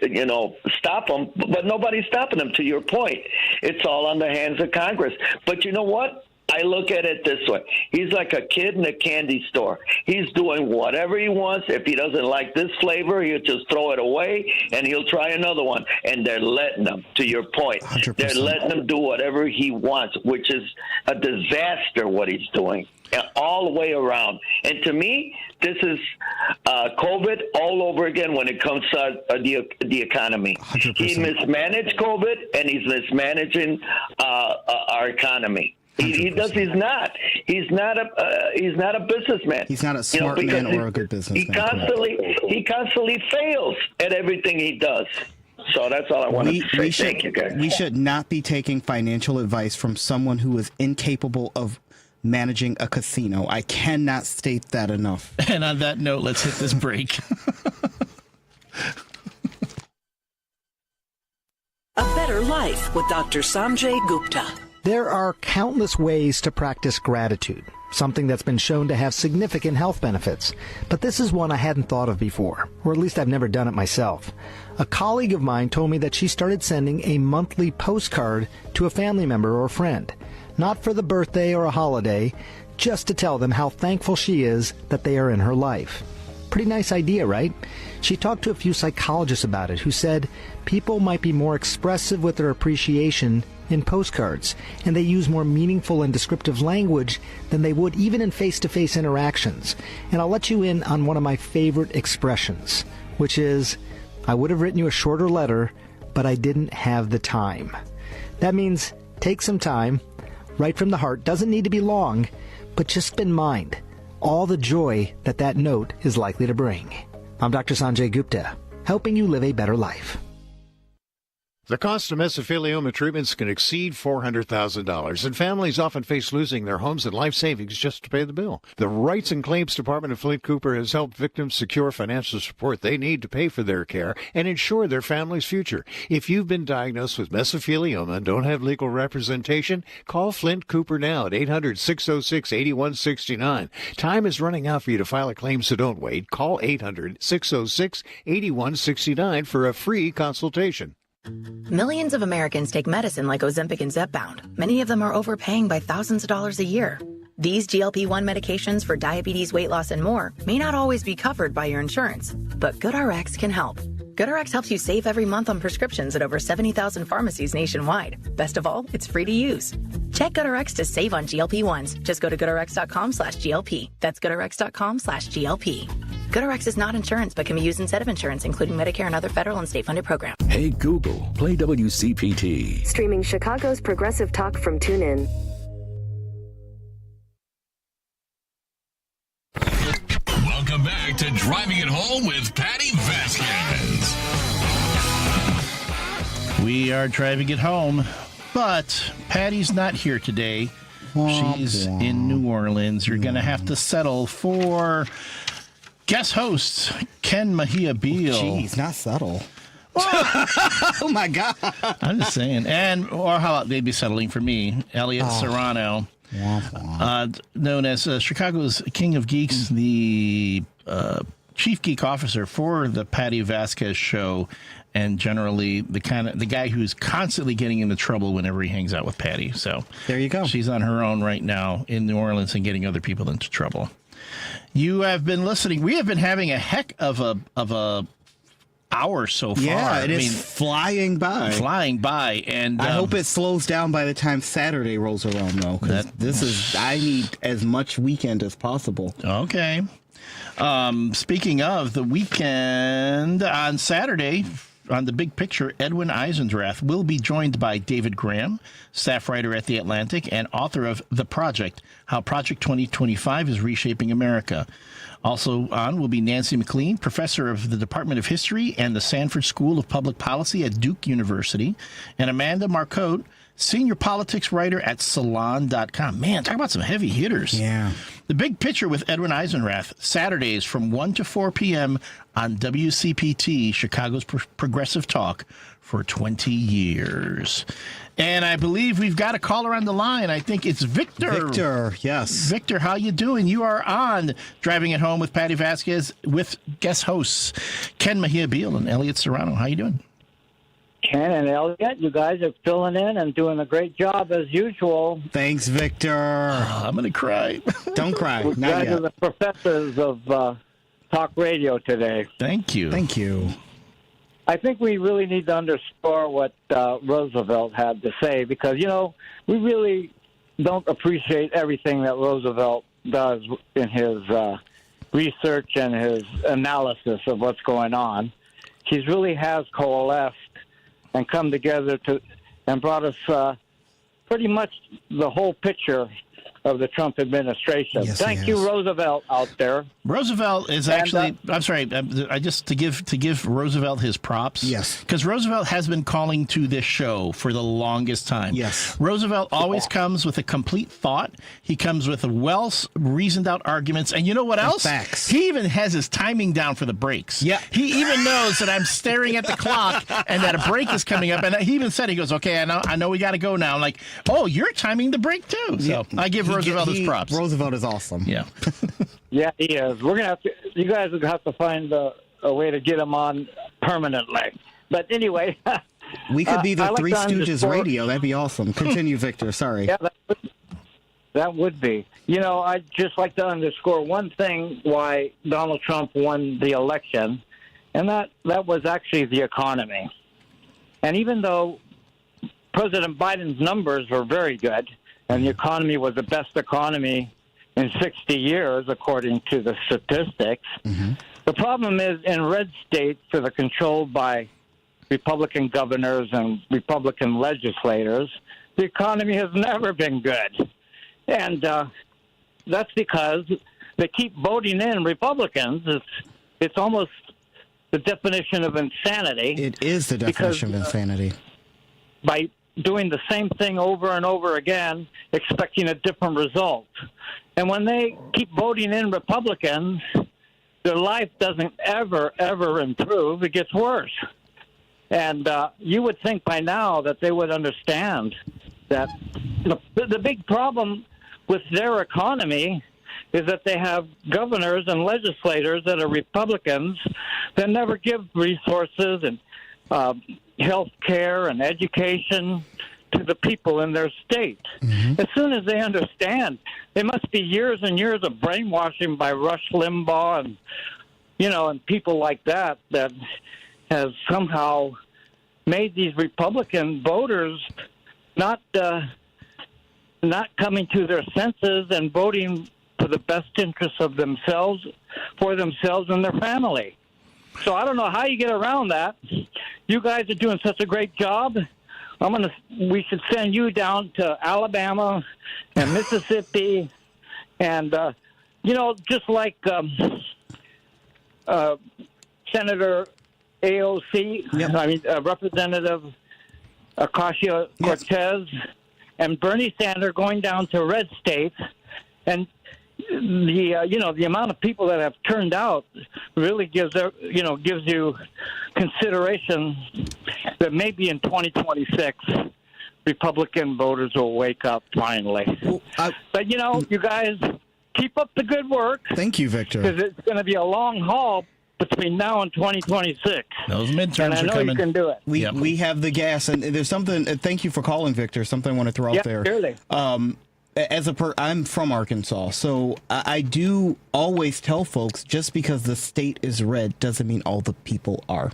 stop them, but nobody's stopping them, to your point. It's all on the hands of Congress. But you know what? I look at it this way. He's like a kid in a candy store. He's doing whatever he wants. If he doesn't like this flavor, he'll just throw it away, and he'll try another one. And they're letting him, to your point. 100%. They're letting him do whatever he wants, which is a disaster what he's doing all the way around. And to me, this is COVID all over again when it comes to the economy. 100%. He mismanaged COVID, and he's mismanaging our economy. He's not a businessman. He's not a smart man or a good businessman. He constantly fails at everything he does. So that's all I want to say. Thank you, guys. We should not be taking financial advice from someone who is incapable of managing a casino. I cannot state that enough. And on that note, let's hit this break. A Better Life with Dr. Sanjay Gupta. There are countless ways to practice gratitude, something that's been shown to have significant health benefits. But this is one I hadn't thought of before, or at least I've never done it myself. A colleague of mine told me that she started sending a monthly postcard to a family member or friend, not for the birthday or a holiday, just to tell them how thankful she is that they are in her life. Pretty nice idea, right? She talked to a few psychologists about it who said people might be more expressive with their appreciation in postcards, and they use more meaningful and descriptive language than they would even in face-to-face interactions. And I'll let you in on one of my favorite expressions, which is, I would have written you a shorter letter, but I didn't have the time. That means take some time, write from the heart, doesn't need to be long, but just in mind all the joy that note is likely to bring. I'm Dr. Sanjay Gupta, helping you live a better life. The cost of mesothelioma treatments can exceed $400,000, and families often face losing their homes and life savings just to pay the bill. The Rights and Claims Department of Flint Cooper has helped victims secure financial support they need to pay for their care and ensure their family's future. If you've been diagnosed with mesothelioma and don't have legal representation, call Flint Cooper now at 800-606-8169. Time is running out for you to file a claim, so don't wait. Call 800-606-8169 for a free consultation. Millions of Americans take medicine like Ozempic and Zepbound. Many of them are overpaying by thousands of dollars a year. These GLP-1 medications for diabetes, weight loss, and more may not always be covered by your insurance, but GoodRx can help. GoodRx helps you save every month on prescriptions at over 70,000 pharmacies nationwide. Best of all, it's free to use. Check GoodRx to save on GLP-1s. Just go to GoodRx.com/GLP. That's GoodRx.com/GLP. GoodRx is not insurance, but can be used instead of insurance, including Medicare and other federal and state-funded programs. Hey, Google, play WCPT. Streaming Chicago's progressive talk from TuneIn. Welcome back to Driving It Home with Patti Vasquez. We are driving it home, but Patty's not here today. She's in New Orleans. You're going to have to settle for guest host Ken Mejia-Beal. Jeez, not subtle. Oh my God! I'm just saying, or how about they'd be settling for me, Elliott Serrano, known as Chicago's King of Geeks, the chief geek officer for the Patti Vasquez show, and generally the guy who's constantly getting into trouble whenever he hangs out with Patti. So there you go. She's on her own right now in New Orleans and getting other people into trouble. You have been listening. We have been having a heck of a hour so far. Yeah, it is flying by. Flying by, and I hope it slows down by the time Saturday rolls around, though. Because I need as much weekend as possible. Okay. Speaking of the weekend, on Saturday, on the big picture, Edwin Eisendrath will be joined by David Graham, staff writer at The Atlantic and author of The Project, How Project 2025 is Reshaping America. Also on will be Nancy McLean, professor of the Department of History and the Sanford School of Public Policy at Duke University, and Amanda Marcotte, senior politics writer at Salon.com. Man, talk about some heavy hitters. Yeah. The Big Picture with Edwin Eisendrath, Saturdays from 1 to 4 p.m. on WCPT, Chicago's Progressive Talk, for 20 years. And I believe we've got a caller on the line. I think it's Victor. Victor, yes. Victor, how you doing? You are on Driving It Home with Patti Vasquez with guest hosts Ken Mejia-Beal and Elliott Serrano. How you doing? Ken and Elliott, you guys are filling in and doing a great job as usual. Thanks, Victor. I'm going to cry. Don't cry. You guys are the professors of talk radio today. Thank you. Thank you. I think we really need to underscore what Roosevelt had to say because, we really don't appreciate everything that Roosevelt does in his research and his analysis of what's going on. He really has coalesced and come together and brought us pretty much the whole picture of the Trump administration. Yes, Thank you, Roosevelt, out there. Roosevelt is actually, I'm sorry, I just to give Roosevelt his props. Yes. Because Roosevelt has been calling to this show for the longest time. Yes. Roosevelt always comes with a complete thought. He comes with well-reasoned out arguments. And you know what else? Facts. He even has his timing down for the breaks. Yeah. He even knows that I'm staring at the clock and that a break is coming up. And he even said, he goes, okay, I know we got to go now. I'm like, oh, you're timing the break too. So I give Roosevelt his props. Roosevelt is awesome. Yeah. Yeah, he is. We're gonna have to. You guys will have to find a way to get him on permanently. But anyway, we could be the like Three Stooges radio. That'd be awesome. Continue, Victor. Sorry. Yeah, that would be. I'd just like to underscore one thing why Donald Trump won the election, and that was actually the economy. And even though President Biden's numbers were very good, and the economy was the best economy in 60 years, according to the statistics. Mm-hmm. The problem is in red states that are controlled by Republican governors and Republican legislators, the economy has never been good. And that's because they keep voting in Republicans. It's almost the definition of insanity. It is the definition of insanity. By doing the same thing over and over again, expecting a different result. And when they keep voting in Republicans, their life doesn't ever improve. It gets worse. And you would think by now that they would understand that the big problem with their economy is that they have governors and legislators that are Republicans that never give resources and health care and education to the people in their state. Mm-hmm. As soon as they understand, there must be years and years of brainwashing by Rush Limbaugh and and people like that has somehow made these Republican voters not coming to their senses and voting for the best interests of themselves, for themselves and their family. So I don't know how you get around that. You guys are doing such a great job. We should send you down to Alabama and Mississippi, and just like Senator AOC, Representative Ocasio-Cortez, and Bernie Sanders going down to red states, and the amount of people that have turned out really gives you consideration that maybe in 2026 Republican voters will wake up finally. But you guys, keep up the good work. Thank you, Victor. Because it's going to be a long haul between now and 2026. Those midterms and I know are coming. you can do it. We have the gas, and there's something. Thank you for calling, Victor. Something I want to throw out there. Clearly. I'm from Arkansas, so I do always tell folks just because the state is red doesn't mean all the people are,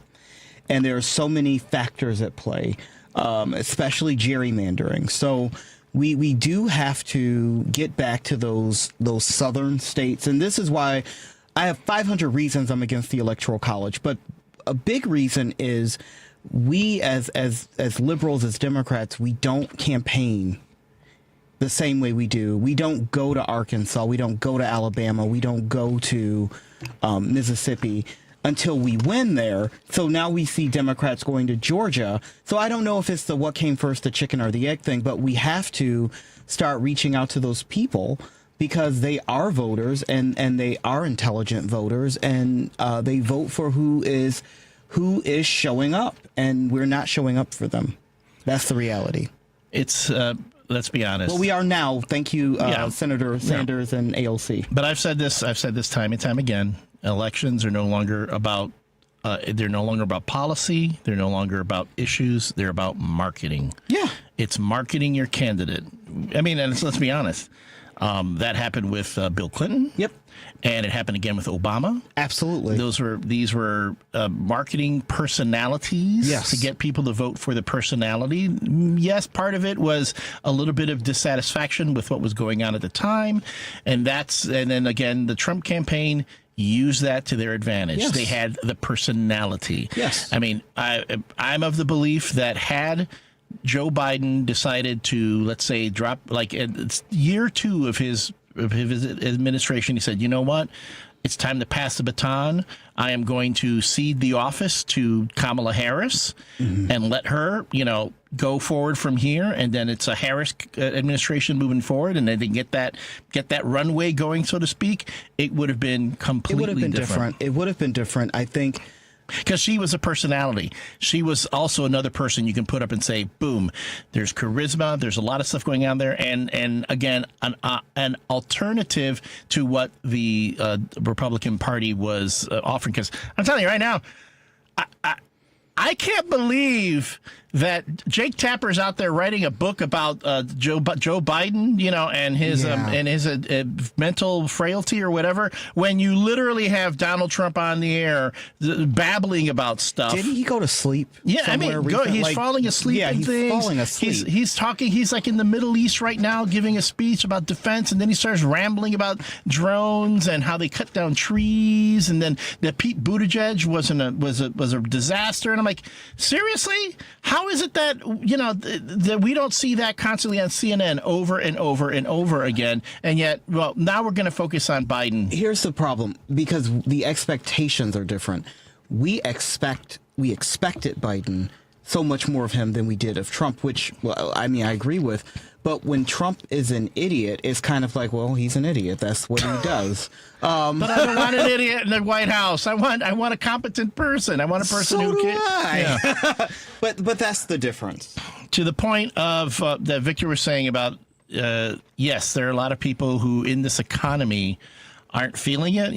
and there are so many factors at play, especially gerrymandering. So we do have to get back to those southern states, and this is why I have 500 reasons I'm against the Electoral College, but a big reason is we as liberals, as Democrats, we don't campaign the same way we do. We don't go to Arkansas. We don't go to Alabama. We don't go to Mississippi until we win there. So now we see Democrats going to Georgia. So I don't know if it's the what came first, the chicken or the egg thing, but we have to start reaching out to those people because they are voters and they are intelligent voters, and they vote for who is showing up, and we're not showing up for them. That's the reality. It's let's be honest. Well, we are now. Thank you, Senator Sanders and AOC. But I've said this time and time again. Elections are no longer about. They're no longer about policy. They're no longer about issues. They're about marketing. Yeah, it's marketing your candidate. I mean, and let's be honest. That happened with Bill Clinton. Yep. And it happened again with Obama. Absolutely. These were marketing personalities to get people to vote for the personality. Yes, part of it was a little bit of dissatisfaction with what was going on at the time, and then again the Trump campaign used that to their advantage. Yes. They had the personality. Yes. I mean, I'm of the belief that had Joe Biden decided to, let's say, drop, like it's year 2 of his administration, he said, you know what? It's time to pass the baton. I am going to cede the office to Kamala Harris and let her, go forward from here. And then it's a Harris administration moving forward, and then they get that runway going, so to speak. It would have been completely different. It would have been different. I think. Because she was a personality. She was also another person you can put up and say, boom, there's charisma. There's a lot of stuff going on there. And again, an alternative to what the Republican Party was offering. Because I'm telling you right now, I can't believe that Jake Tapper's out there writing a book about Joe Biden, and his mental frailty or whatever, when you literally have Donald Trump on the air babbling about stuff. Didn't he go to sleep? Yeah, I mean, he's falling asleep. Yeah, and he's falling asleep. He's talking. He's like in the Middle East right now, giving a speech about defense, and then he starts rambling about drones and how they cut down trees, and then that Pete Buttigieg was a disaster. And I'm like, seriously? How is it that that we don't see that constantly on CNN over and over and over again, and yet, well, now we're going to focus on Biden. Here's the problem, because the expectations are different. We expected Biden so much more of him than we did of Trump, which, well, I mean, I agree with. But when Trump is an idiot, it's kind of like, well, he's an idiot. That's what he does. But I don't want an idiot in the White House. I want a competent person. I want a person who can. Yeah. But that's the difference. To the point of that Victor was saying about, yes, there are a lot of people who in this economy aren't feeling it.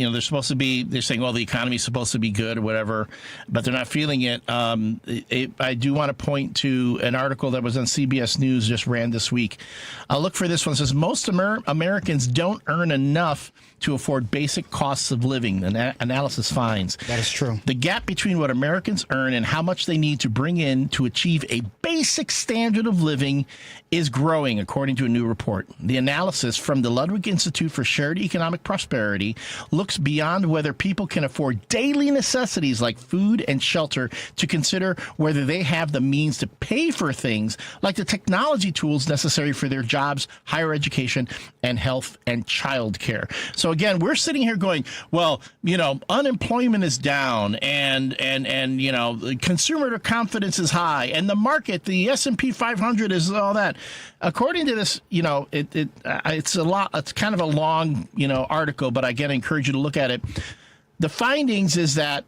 They're saying, well, the economy is supposed to be good or whatever, but they're not feeling it. I do want to point to an article that was on CBS News, just ran this week. Look for this one. It says, most Americans don't earn enough to afford basic costs of living, analysis finds. That is true. The gap between what Americans earn and how much they need to bring in to achieve a basic standard of living is growing, according to a new report. The analysis from the Ludwig Institute for Shared Economic Prosperity looks beyond whether people can afford daily necessities like food and shelter to consider whether they have the means to pay for things like the technology tools necessary for their jobs, higher education, and health and child care. So again, we're sitting here going, well, unemployment is down and consumer confidence is high, and the market, the S&P 500 is all that. According to this, it's a lot. It's kind of a long, article, but I again encourage you to look at it. The findings is that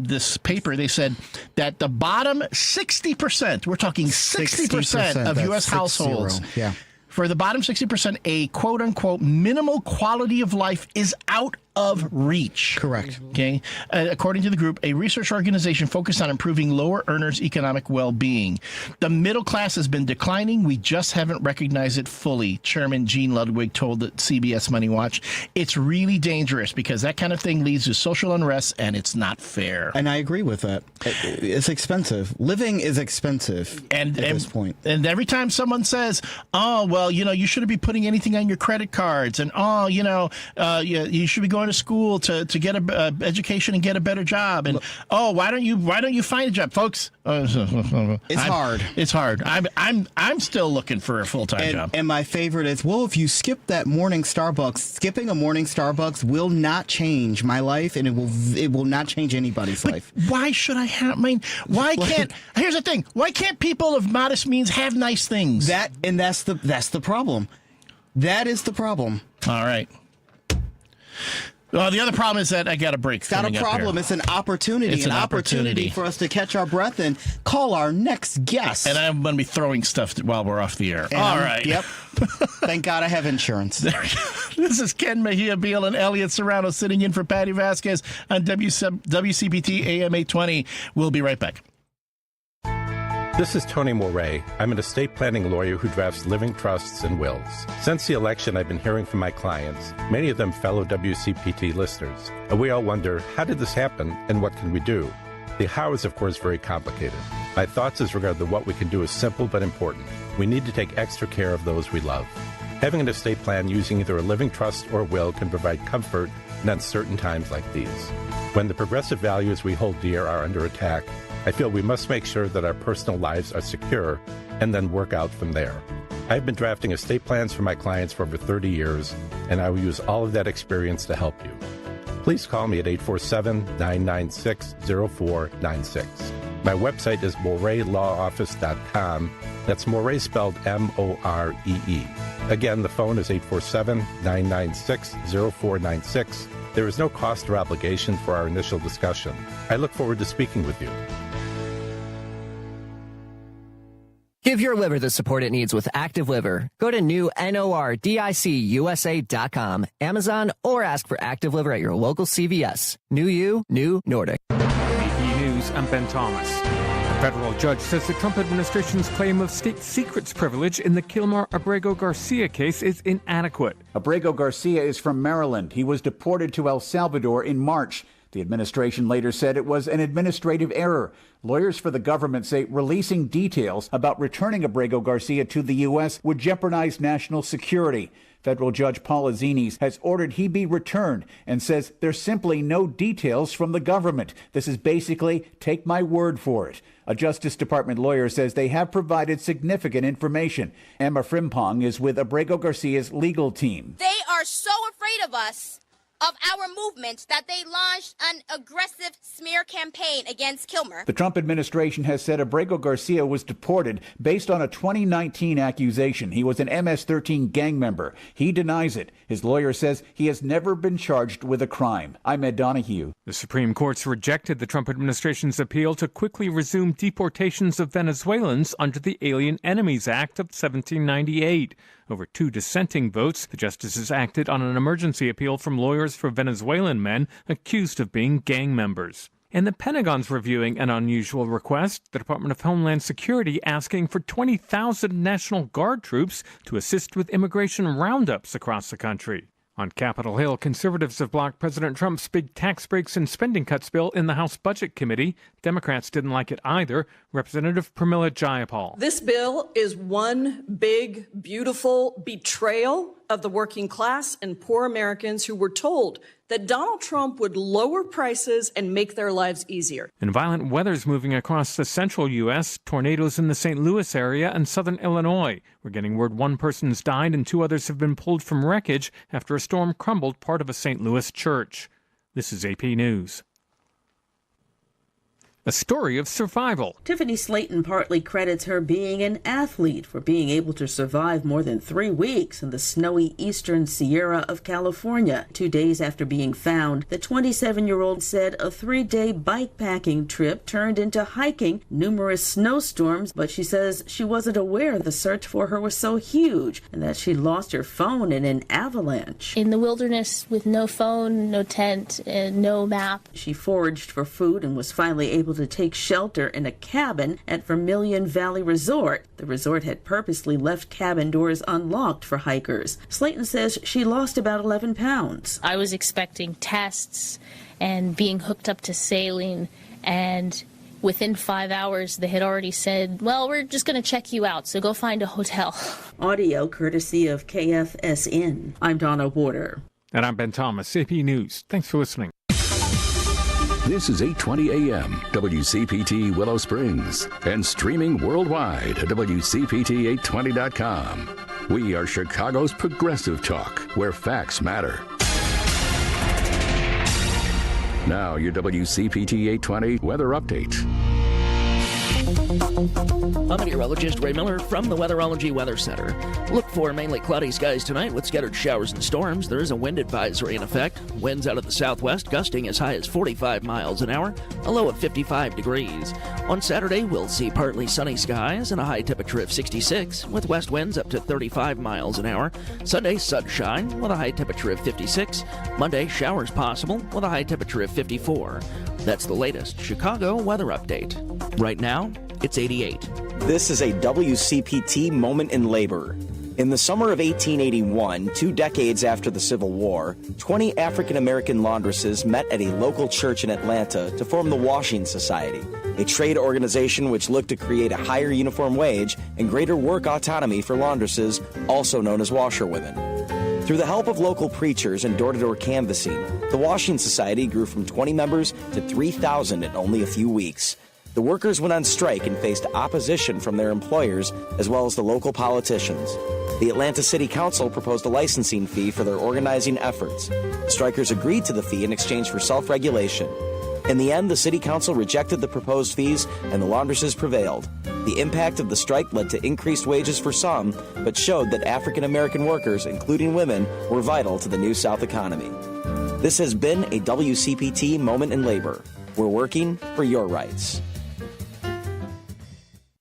this paper, they said that the bottom 60%, we're talking 60% of U.S. households. Yeah. For the bottom 60%, a quote-unquote minimal quality of life is out of reach. Correct. Okay. According to the group, a research organization focused on improving lower earners' economic well-being. The middle class has been declining. We just haven't recognized it fully, Chairman Gene Ludwig told the CBS Money Watch. It's really dangerous because that kind of thing leads to social unrest, and it's not fair. And I agree with that. It's expensive. Living is expensive at this point. And every time someone says, oh, well, you shouldn't be putting anything on your credit cards, and, you should be going to school to get a education and get a better job, and why don't you find a job, folks? It's hard. It's hard. I'm still looking for a full-time job. And my favorite is, well, if you skip that morning Starbucks, skipping a morning Starbucks will not change my life, and it will not change anybody's life. Why should I have? I mean, why can't? Here's the thing: why can't people of modest means have nice things? That's the problem. That is the problem. All right. Well, the other problem is that I got a break. It's not a problem. It's an opportunity. It's an opportunity for us to catch our breath and call our next guest. And I'm going to be throwing stuff while we're off the air. All right. Yep. Thank God I have insurance. This is Ken Mejia-Beal and Elliott Serrano sitting in for Patti Vasquez on WCPT AM 820. We'll be right back. This is Tony Moret. I'm an estate planning lawyer who drafts living trusts and wills. Since the election, I've been hearing from my clients, many of them fellow WCPT listeners, and we all wonder, how did this happen and what can we do? The how is, of course, very complicated. My thoughts as regard to what we can do is simple but important. We need to take extra care of those we love. Having an estate plan using either a living trust or will can provide comfort in uncertain times like these. When the progressive values we hold dear are under attack, I feel we must make sure that our personal lives are secure and then work out from there. I've been drafting estate plans for my clients for over 30 years, and I will use all of that experience to help you. Please call me at 847-996-0496. My website is moreylawoffice.com. That's More spelled M-O-R-E-E. Again, the phone is 847-996-0496. There is no cost or obligation for our initial discussion. I look forward to speaking with you. Give your liver the support it needs with Active Liver. Go to newnordicusa.com, Amazon, or ask for Active Liver at your local CVS. New you, new Nordic. AP News, I'm Ben Thomas. A federal judge says the Trump administration's claim of state secrets privilege in the Kilmer Abrego Garcia case is inadequate. Abrego Garcia is from Maryland. He was deported to El Salvador in March. The administration later said it was an administrative error. Lawyers for the government say releasing details about returning Abrego Garcia to the U.S. would jeopardize national security. Federal Judge Paula Zines has ordered he be returned and says there's simply no details from the government. This is basically take my word for it. A Justice Department lawyer says they have provided significant information. Emma Frimpong is with Abrego Garcia's legal team. They are so afraid of us, of our movement, that they launched an aggressive smear campaign against Kilmer. The Trump administration has said Abrego Garcia was deported based on a 2019 accusation. He was an MS-13 gang member. He denies it. His lawyer says he has never been charged with a crime. I'm Ed Donahue. The Supreme Court's rejected the Trump administration's appeal to quickly resume deportations of Venezuelans under the Alien Enemies Act of 1798. Over 2 dissenting votes, the justices acted on an emergency appeal from lawyers for Venezuelan men accused of being gang members. And the Pentagon's reviewing an unusual request, the Department of Homeland Security asking for 20,000 National Guard troops to assist with immigration roundups across the country. On Capitol Hill, conservatives have blocked President Trump's big tax breaks and spending cuts bill in the House Budget Committee. Democrats didn't like it either. Representative Pramila Jayapal. This bill is one big, beautiful betrayal of the working class and poor Americans who were told that Donald Trump would lower prices and make their lives easier. And violent weather's moving across the central U.S., tornadoes in the St. Louis area and southern Illinois. We're getting word 1 person's died and 2 others have been pulled from wreckage after a storm crumbled part of a St. Louis church. This is AP News. A story of survival. Tiffany Slayton partly credits her being an athlete for being able to survive more than 3 weeks in the snowy eastern Sierra of California. 2 days after being found, the 27-year-old said a 3-day bikepacking trip turned into hiking, numerous snowstorms, but she says she wasn't aware the search for her was so huge and that she lost her phone in an avalanche. In the wilderness with no phone, no tent, and no map. She foraged for food and was finally able to take shelter in a cabin at Vermilion Valley Resort. The resort had purposely left cabin doors unlocked for hikers. Slayton says she lost about 11 pounds. I was expecting tests and being hooked up to saline, and within 5 hours they had already said, well, we're just going to check you out, so go find a hotel. Audio courtesy of KFSN. I'm Donna Warder. And I'm Ben Thomas, AP News. Thanks for listening. This is 820 AM, WCPT Willow Springs, and streaming worldwide at WCPT820.com. We are Chicago's progressive talk, where facts matter. Now, your WCPT 820 weather update. I'm meteorologist Ray Miller from the Weatherology Weather Center. Look for mainly cloudy skies tonight with scattered showers and storms. There is a wind advisory in effect. Winds out of the southwest gusting as high as 45 miles an hour, a low of 55 degrees. On Saturday, we'll see partly sunny skies and a high temperature of 66 with west winds up to 35 miles an hour. Sunday, sunshine with a high temperature of 56. Monday, showers possible with a high temperature of 54. That's the latest Chicago weather update. Right now, it's 88. This is a WCPT moment in labor. In the summer of 1881, 2 decades after the Civil War, 20 African-American laundresses met at a local church in Atlanta to form the Washing Society, a trade organization which looked to create a higher uniform wage and greater work autonomy for laundresses, also known as washerwomen. Through the help of local preachers and door-to-door canvassing, the Washing Society grew from 20 members to 3,000 in only a few weeks. The workers went on strike and faced opposition from their employers as well as the local politicians. The Atlanta City Council proposed a licensing fee for their organizing efforts. The strikers agreed to the fee in exchange for self-regulation. In the end, the City Council rejected the proposed fees and the laundresses prevailed. The impact of the strike led to increased wages for some, but showed that African American workers, including women, were vital to the New South economy. This has been a WCPT moment in labor. We're working for your rights.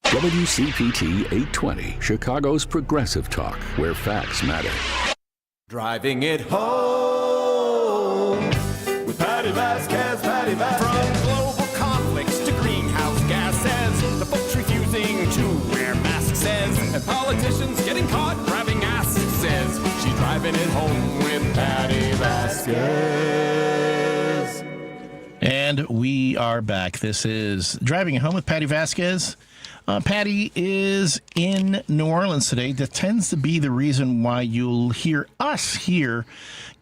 WCPT 820, Chicago's progressive talk, where facts matter. Driving it home with Patti Vasquez, Patti Vasquez. From global conflicts to greenhouse gases, the folks refusing to wear masks says, and politicians getting caught grabbing ass says, she's driving it home with Patti Vasquez. And we are back. This is Driving It Home with Patti Vasquez. Patti is in New Orleans today. That tends to be the reason why you'll hear us here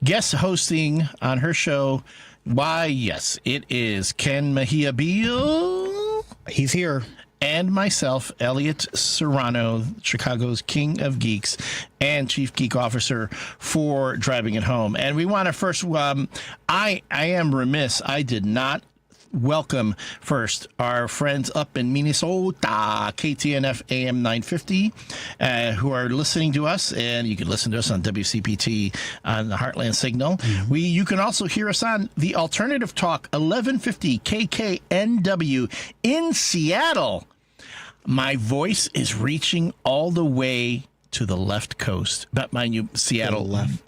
guest hosting on her show. Why, yes, it is Ken Mejia-Beal. He's here. And myself, Elliott Serrano, Chicago's King of Geeks and Chief Geek Officer for Driving It Home. And we want to first, I am remiss. I did not welcome first our friends up in Minnesota, KTNF AM 950, who are listening to us, and you can listen to us on WCPT on the Heartland Signal. Mm-hmm. You can also hear us on the Alternative Talk 1150 KKNW in Seattle. My voice is reaching all the way to the left coast. But mind you, Seattle,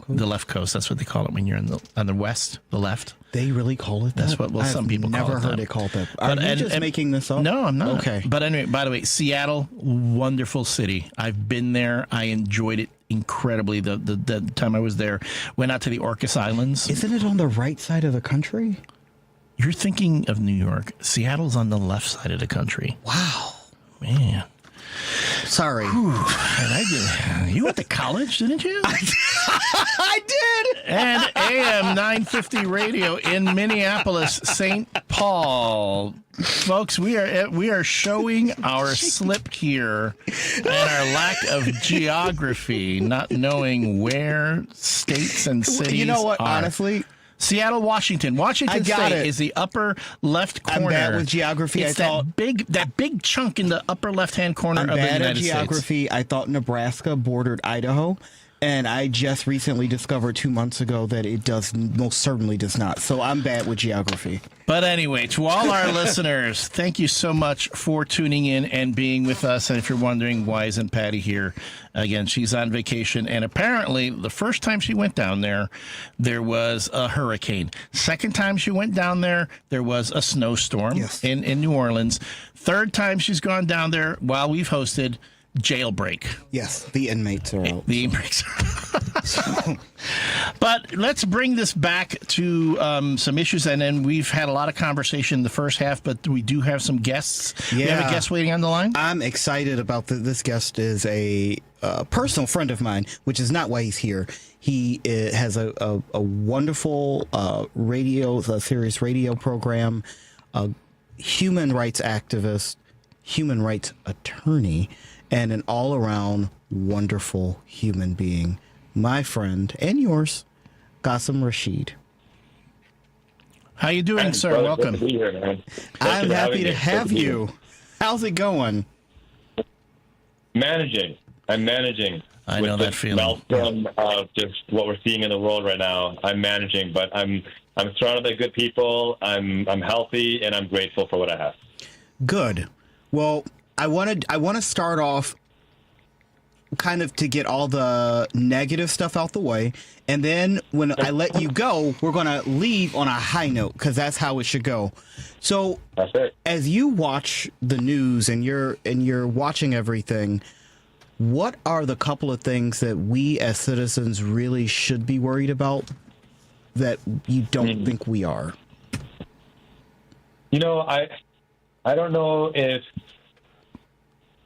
the left coast. That's what they call it when you're on the west, the left. They really call it that? That's what some people call it. I've never heard it called that. Are you just making this up? No, I'm not. Okay. But anyway, by the way, Seattle, wonderful city. I've been there. I enjoyed it incredibly. The time I was there, went out to the Orcas Islands. Isn't it on the right side of the country? You're thinking of New York. Seattle's on the left side of the country. Wow. Man. Sorry. You went to college, didn't you? I did. And AM 950 radio in Minneapolis, St. Paul. Folks, we are showing our slip here and our lack of geography, not knowing where states and cities You know what? are. Honestly, Seattle, Washington. Washington State is the upper left corner. I'm bad with geography. It's that big chunk in the upper left-hand corner of the United States. Geography. I thought Nebraska bordered Idaho, and I just recently discovered 2 months ago that it most certainly does not. So I'm bad with geography. But anyway, to all our listeners, thank you so much for tuning in and being with us. And if you're wondering why isn't Patti here, again, she's on vacation. And apparently, the first time she went down there, there was a hurricane. Second time she went down there, there was a snowstorm in New Orleans. Third time she's gone down there while we've hosted, jailbreak. Yes, the inmates are out. The inmates are out. But let's bring this back to some issues, and then we've had a lot of conversation in the first half, but we do have some guests. Yeah. We have a guest waiting on the line? I'm excited about this guest is a personal friend of mine, which is not why he's here. He has a wonderful Sirius radio program, a human rights activist, human rights attorney, and an all-around wonderful human being. My friend, and yours, Qasim Rashid. How you doing, sir? Brother, Welcome. good to be here, man. I'm happy to have you. How's it going? Managing. I'm managing. I know that feeling. Maelstrom of just what we're seeing in the world right now. I'm managing, but I'm surrounded by good people. I'm healthy, and I'm grateful for what I have. Good. Well, I want to start off kind of to get all the negative stuff out the way, and then when I let you go, we're going to leave on a high note because that's how it should go. So, that's it. As you watch the news and you're watching everything, what are the couple of things that we as citizens really should be worried about that you don't think we are? You know, I don't know if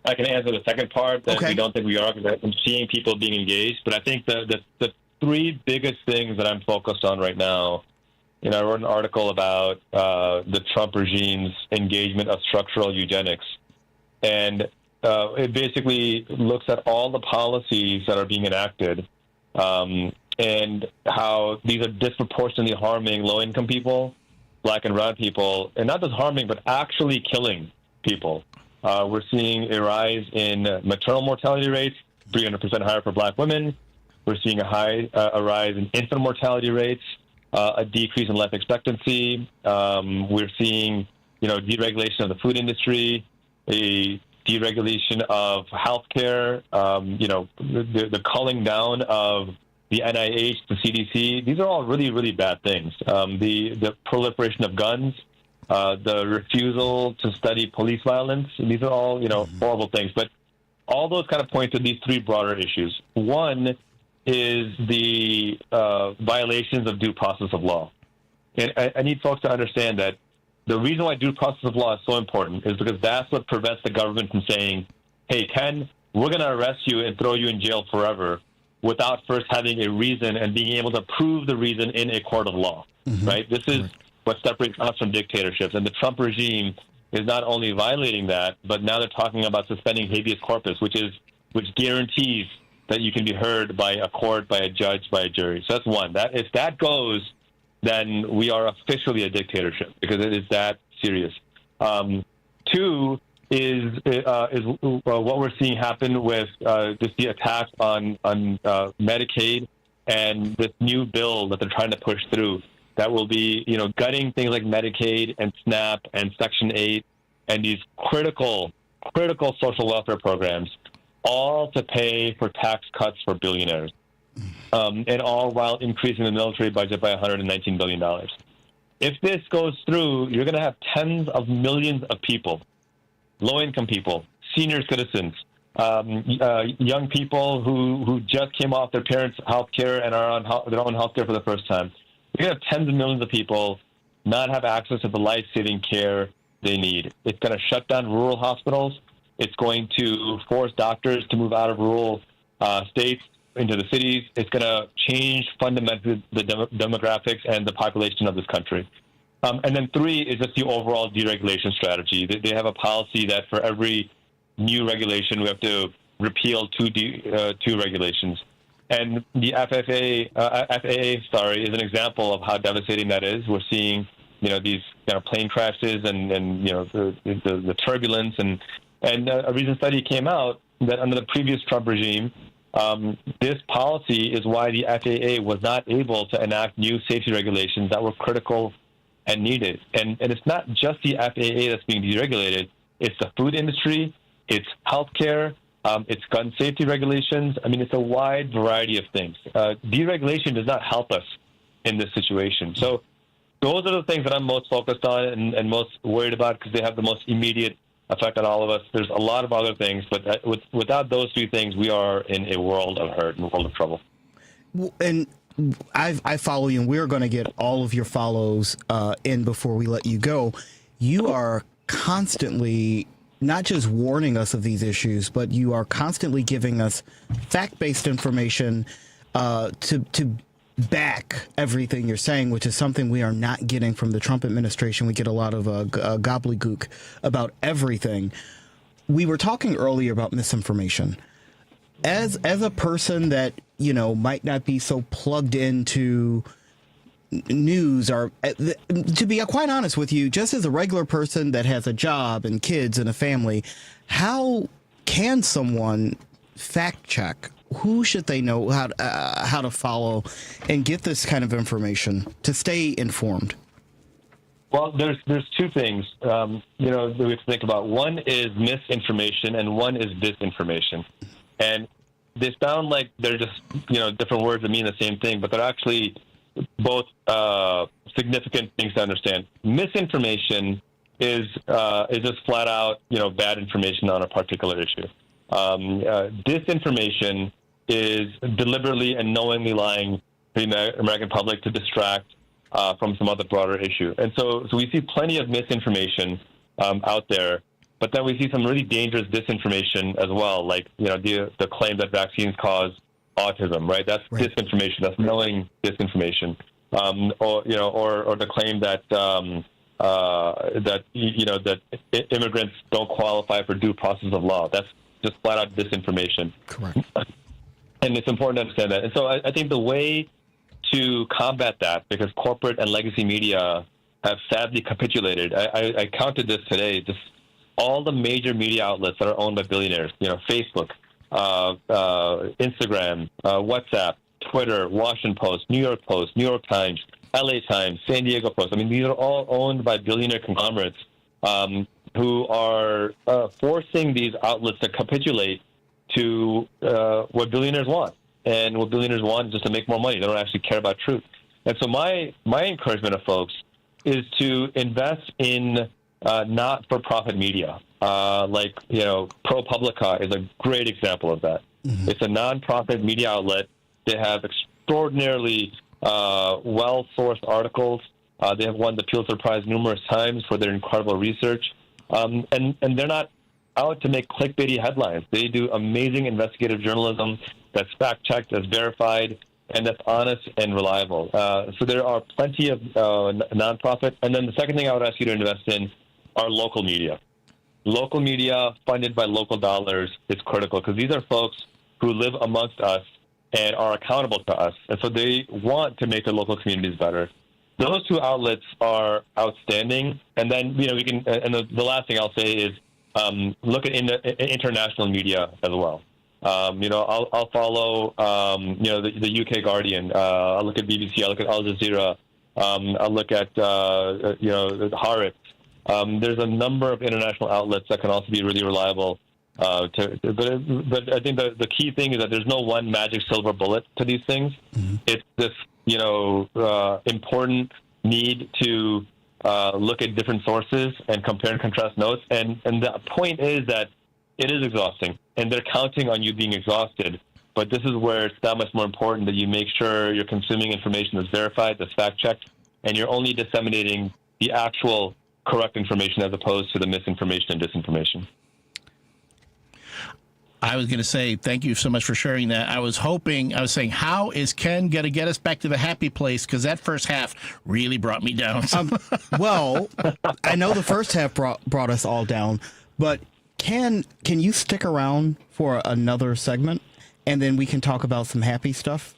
I can answer the second part that we don't think we are, because I'm seeing people being engaged. But I think the three biggest things that I'm focused on right now, I wrote an article about the Trump regime's engagement of structural eugenics. And it basically looks at all the policies that are being enacted and how these are disproportionately harming low-income people, black and brown people, and not just harming, but actually killing people. We're seeing a rise in maternal mortality rates, 300% higher for black women. We're seeing a rise in infant mortality rates, a decrease in life expectancy. We're seeing, deregulation of the food industry, a deregulation of healthcare, the culling down of the NIH, the CDC. These are all really, really bad things. The proliferation of guns, the refusal to study police violence. These are all, horrible things. But all those kind of point to these three broader issues. One is the violations of due process of law. And I need folks to understand that the reason why due process of law is so important is because that's what prevents the government from saying, hey, Ken, we're going to arrest you and throw you in jail forever without first having a reason and being able to prove the reason in a court of law, right? This is what separates us from dictatorships. And the Trump regime is not only violating that, but now they're talking about suspending habeas corpus, which guarantees that you can be heard by a court, by a judge, by a jury. So that's one. If that goes, then we are officially a dictatorship because it is that serious. Two is what we're seeing happen with just the attack on Medicaid and this new bill that they're trying to push through that will be, gutting things like Medicaid and SNAP and Section 8 and these critical social welfare programs, all to pay for tax cuts for billionaires, and all while increasing the military budget by $119 billion. If this goes through, you're going to have tens of millions of people, low-income people, senior citizens, young people who just came off their parents' health care and are on their own health care for the first time. You're going to have tens of millions of people not have access to the life-saving care they need. It's going to shut down rural hospitals. It's going to force doctors to move out of rural states into the cities. It's going to change fundamentally the demographics and the population of this country. And then three is just the overall deregulation strategy. They have a policy that for every new regulation, we have to repeal two regulations. And the FAA, is an example of how devastating that is. We're seeing, these plane crashes and the turbulence, and a recent study came out that under the previous Trump regime, this policy is why the FAA was not able to enact new safety regulations that were critical and needed. And it's not just the FAA that's being deregulated. It's the food industry, it's healthcare, it's gun safety regulations. I mean, it's a wide variety of things. Deregulation does not help us in this situation. So those are the things that I'm most focused on and most worried about because they have the most immediate effect on all of us. There's a lot of other things, but without those three things, we are in a world of hurt and a world of trouble. And I follow you, and we're going to get all of your follows in before we let you go. You are constantly not just warning us of these issues, but you are constantly giving us fact-based information to back everything you're saying, which is something we are not getting from the Trump administration. We get a lot of gobbledygook about everything. We were talking earlier about misinformation. As a person that, might not be so plugged into news, or to be quite honest with you, just as a regular person that has a job and kids and a family, how can someone fact check? Who should they know how to follow and get this kind of information to stay informed? Well, there's two things, that we have to think about. One is misinformation and one is disinformation. And they sound like they're just, different words that mean the same thing, but they're actually both significant things to understand. Misinformation is just flat out, bad information on a particular issue. Disinformation is deliberately and knowingly lying to the American public to distract from some other broader issue. And so we see plenty of misinformation out there, but then we see some really dangerous disinformation as well, like the claim that vaccines cause autism, right? That's disinformation. That's knowing disinformation, or the claim that that immigrants don't qualify for due process of law. That's just flat out disinformation. Correct. And it's important to understand that. And so I think the way to combat that, because corporate and legacy media have sadly capitulated. I counted this today. Just all the major media outlets that are owned by billionaires. Facebook, Instagram, WhatsApp, Twitter, Washington Post, New York Post, New York Times, LA Times, San Diego Post. I mean, these are all owned by billionaire conglomerates who are forcing these outlets to capitulate to what billionaires want. And what billionaires want is just to make more money. They don't actually care about truth. And so my encouragement of folks is to invest in not-for-profit media. Like, ProPublica is a great example of that. Mm-hmm. It's a nonprofit media outlet. They have extraordinarily well-sourced articles. They have won the Pulitzer Prize numerous times for their incredible research. And they're not out to make clickbaity headlines. They do amazing investigative journalism that's fact-checked, that's verified, and that's honest and reliable. So there are plenty of nonprofit. And then the second thing I would ask you to invest in are local media. Local media funded by local dollars is critical because these are folks who live amongst us and are accountable to us. And so they want to make their local communities better. Those two outlets are outstanding. And then, we can, and the last thing I'll say is look at international media as well. I'll follow, the UK Guardian. I'll look at BBC. I'll look at Al Jazeera. I'll look at, Haaretz. There's a number of international outlets that can also be really reliable. But I think the key thing is that there's no one magic silver bullet to these things. Mm-hmm. It's this, important need to look at different sources and compare and contrast notes. And the point is that it is exhausting, and they're counting on you being exhausted. But this is where it's that much more important that you make sure you're consuming information that's verified, that's fact-checked, and you're only disseminating the actual correct information as opposed to the misinformation and disinformation. I was going to say, thank you so much for sharing that. I was saying, how is Ken going to get us back to the happy place? Because that first half really brought me down. Well, I know the first half brought us all down, but can you stick around for another segment? and then we can talk about some happy stuff.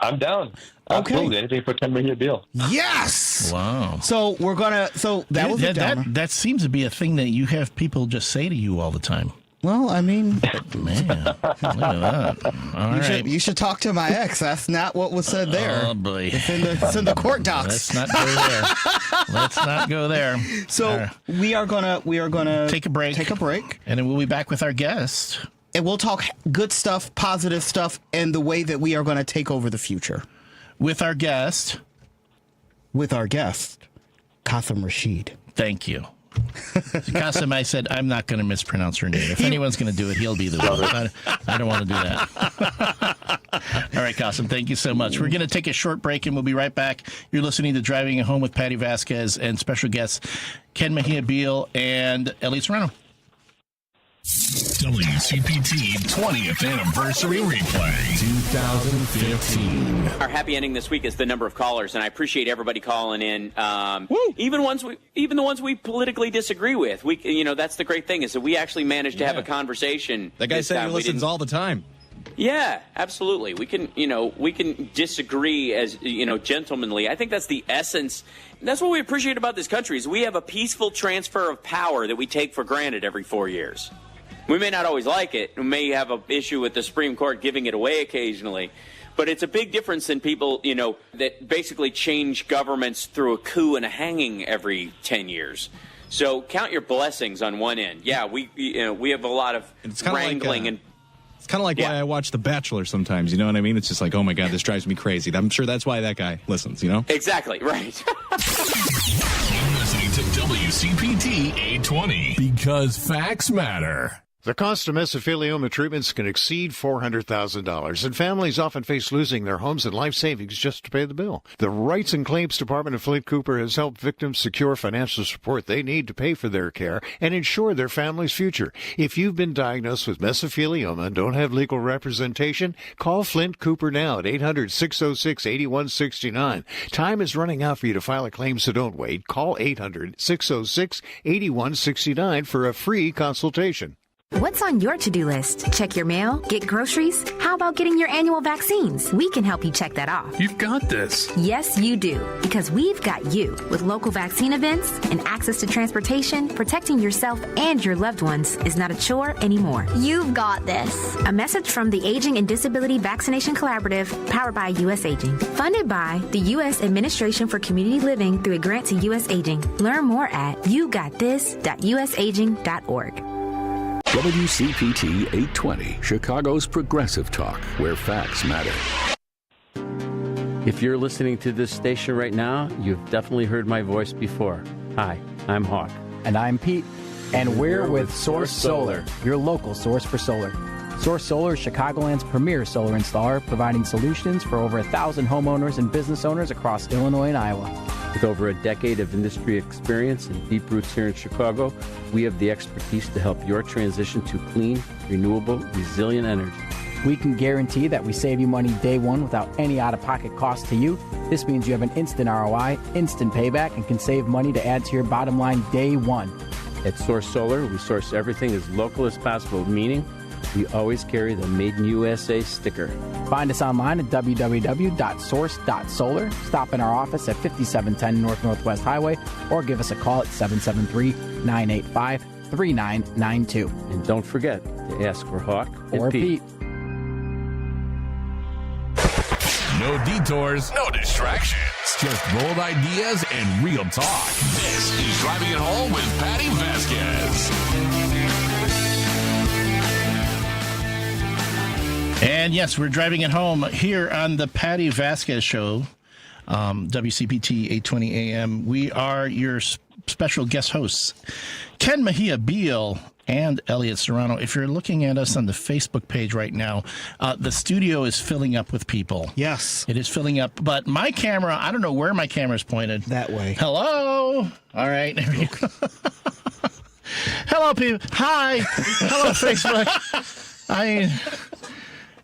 I'm down. Okay. Absolutely. Anything for Ken Mejia-Beal. Yes. Wow. So we're gonna. So that was a downer. that seems to be a thing that you have people just say to you all the time. Well, I mean, man, look at that. All right. You should talk to my ex. That's not what was said there. Oh boy, it's in the court docs. Let's not go there. Let's not go there. So we are gonna take a break, and then we'll be back with our guest. And we'll talk good stuff, positive stuff, and the way that we are going to take over the future. With our guest, Qasim Rashid. Thank you. Qasim, I said, I'm not going to mispronounce her name. If anyone's going to do it, he'll be the one. I don't want to do that. All right, Qasim, thank you so much. We're going to take a short break, and we'll be right back. You're listening to Driving It Home with Patti Vasquez and special guests Ken Mejia-Beal and Elliott Serrano. WCPT 20th Anniversary Replay 2015. Our happy ending this week is the number of callers, and I appreciate everybody calling in. Even the ones we politically disagree with. That's the great thing is that we actually managed to have a conversation. That guy said he listens all the time. Yeah, absolutely. We can disagree as, gentlemanly. I think that's the essence. That's what we appreciate about this country is we have a peaceful transfer of power that we take for granted every 4 years. We may not always like it. We may have an issue with the Supreme Court giving it away occasionally. But it's a big difference than people, that basically change governments through a coup and a hanging every 10 years. So count your blessings on one end. Yeah, we have a lot of wrangling and. It's kind of like why I watch The Bachelor sometimes, you know what I mean? It's just like, oh my God, this drives me crazy. I'm sure that's why that guy listens, Exactly, right. You're listening to WCPT 820 because facts matter. The cost of mesothelioma treatments can exceed $400,000, and families often face losing their homes and life savings just to pay the bill. The Rights and Claims Department of Flint Cooper has helped victims secure financial support they need to pay for their care and ensure their family's future. If you've been diagnosed with mesothelioma and don't have legal representation, call Flint Cooper now at 800-606-8169. Time is running out for you to file a claim, so don't wait. Call 800-606-8169 for a free consultation. What's on your to-do list? Check your mail? Get groceries? How about getting your annual vaccines? We can help you check that off. You've got this. Yes, you do. Because we've got you. With local vaccine events and access to transportation, protecting yourself and your loved ones is not a chore anymore. You've got this. A message from the Aging and Disability Vaccination Collaborative, powered by U.S. Aging. Funded by the U.S. Administration for Community Living through a grant to U.S. Aging. Learn more at yougotthis.usaging.org. WCPT 820, Chicago's progressive talk, where facts matter. If you're listening to this station right now, you've definitely heard my voice before. Hi, I'm Hawk. And I'm Pete. And we're with Source Solar, your local source for solar. Source Solar is Chicagoland's premier solar installer, providing solutions for over 1,000 homeowners and business owners across Illinois and Iowa. With over a decade of industry experience and deep roots here in Chicago, we have the expertise to help your transition to clean, renewable, resilient energy. We can guarantee that we save you money day one without any out-of-pocket cost to you. This means you have an instant ROI, instant payback, and can save money to add to your bottom line day one. At Source Solar, we source everything as local as possible, meaning we always carry the Made in USA sticker. Find us online at www.source.solar. Stop in our office at 5710 North Northwest Highway or give us a call at 773-985-3992. And don't forget to ask for Hawk or Pete. No detours, no distractions, just bold ideas and real talk. This is Driving It Home with Patti Vasquez. And yes, we're driving it home here on the Patti Vasquez Show, WCPT 820 AM. We are your special guest hosts, Ken Mejia-Beal and Elliott Serrano. If you're looking at us on the Facebook page right now, the studio is filling up with people. Yes. It is filling up. But my camera, I don't know where my camera's pointed. That way. Hello. All right. There we go. Hello, people. Hi. Hello, Facebook.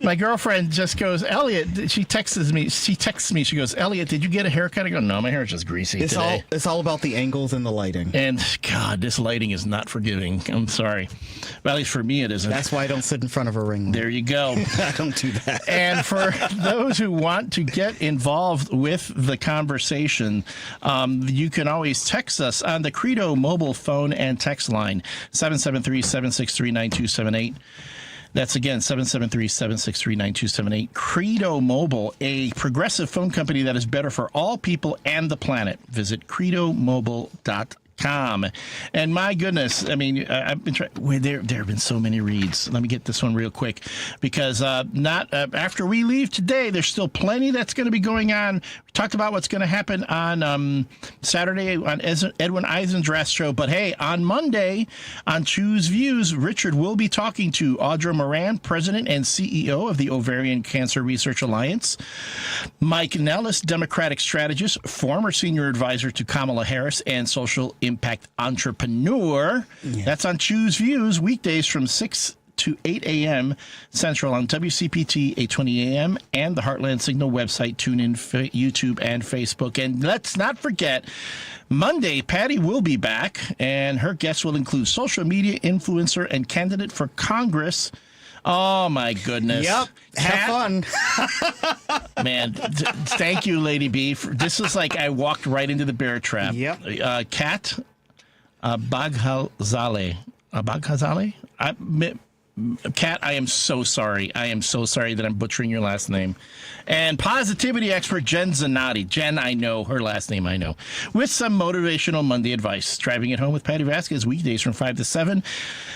My girlfriend just goes, Elliott, she texts me. She goes, Elliott, did you get a haircut? I go, no, my hair is just greasy today. It's all about the angles and the lighting. And God, this lighting is not forgiving. I'm sorry. Well, at least for me, it isn't. That's why I don't sit in front of a ring light. There you go. I don't do that. And for those who want to get involved with the conversation, you can always text us on the Credo mobile phone and text line, 773-763-9278. That's again, 773-763-9278. Credo Mobile, a progressive phone company that is better for all people and the planet. Visit credomobile.com. And my goodness, I mean, I've been trying. There have been so many reads. Let me get this one real quick, because after we leave today, there's still plenty that's going to be going on. We talked about what's going to happen on Saturday on Edwin Eisendrath's show, but hey, on Monday on Choose Views, Richard will be talking to Audra Moran, President and CEO of the Ovarian Cancer Research Alliance, Mike Nellis, Democratic strategist, former senior advisor to Kamala Harris, and social impact entrepreneur. Yeah. That's on Choose Views, weekdays from 6 to 8 a.m. Central on WCPT 820 a.m. and the Heartland Signal website, TuneIn, YouTube, and Facebook. And let's not forget, Monday, Patti will be back, and her guests will include social media influencer and candidate for Congress. Oh, my goodness. Yep. Have fun. Man, thank you, Lady B. This is like I walked right into the bear trap. Yep. Kat Baghazale. Kat, I am so sorry. I am so sorry that I'm butchering your last name. And positivity expert Jen Zanotti. Jen, I know. Her last name I know. With some motivational Monday advice. Driving it home with Patti Vasquez, weekdays from 5 to 7.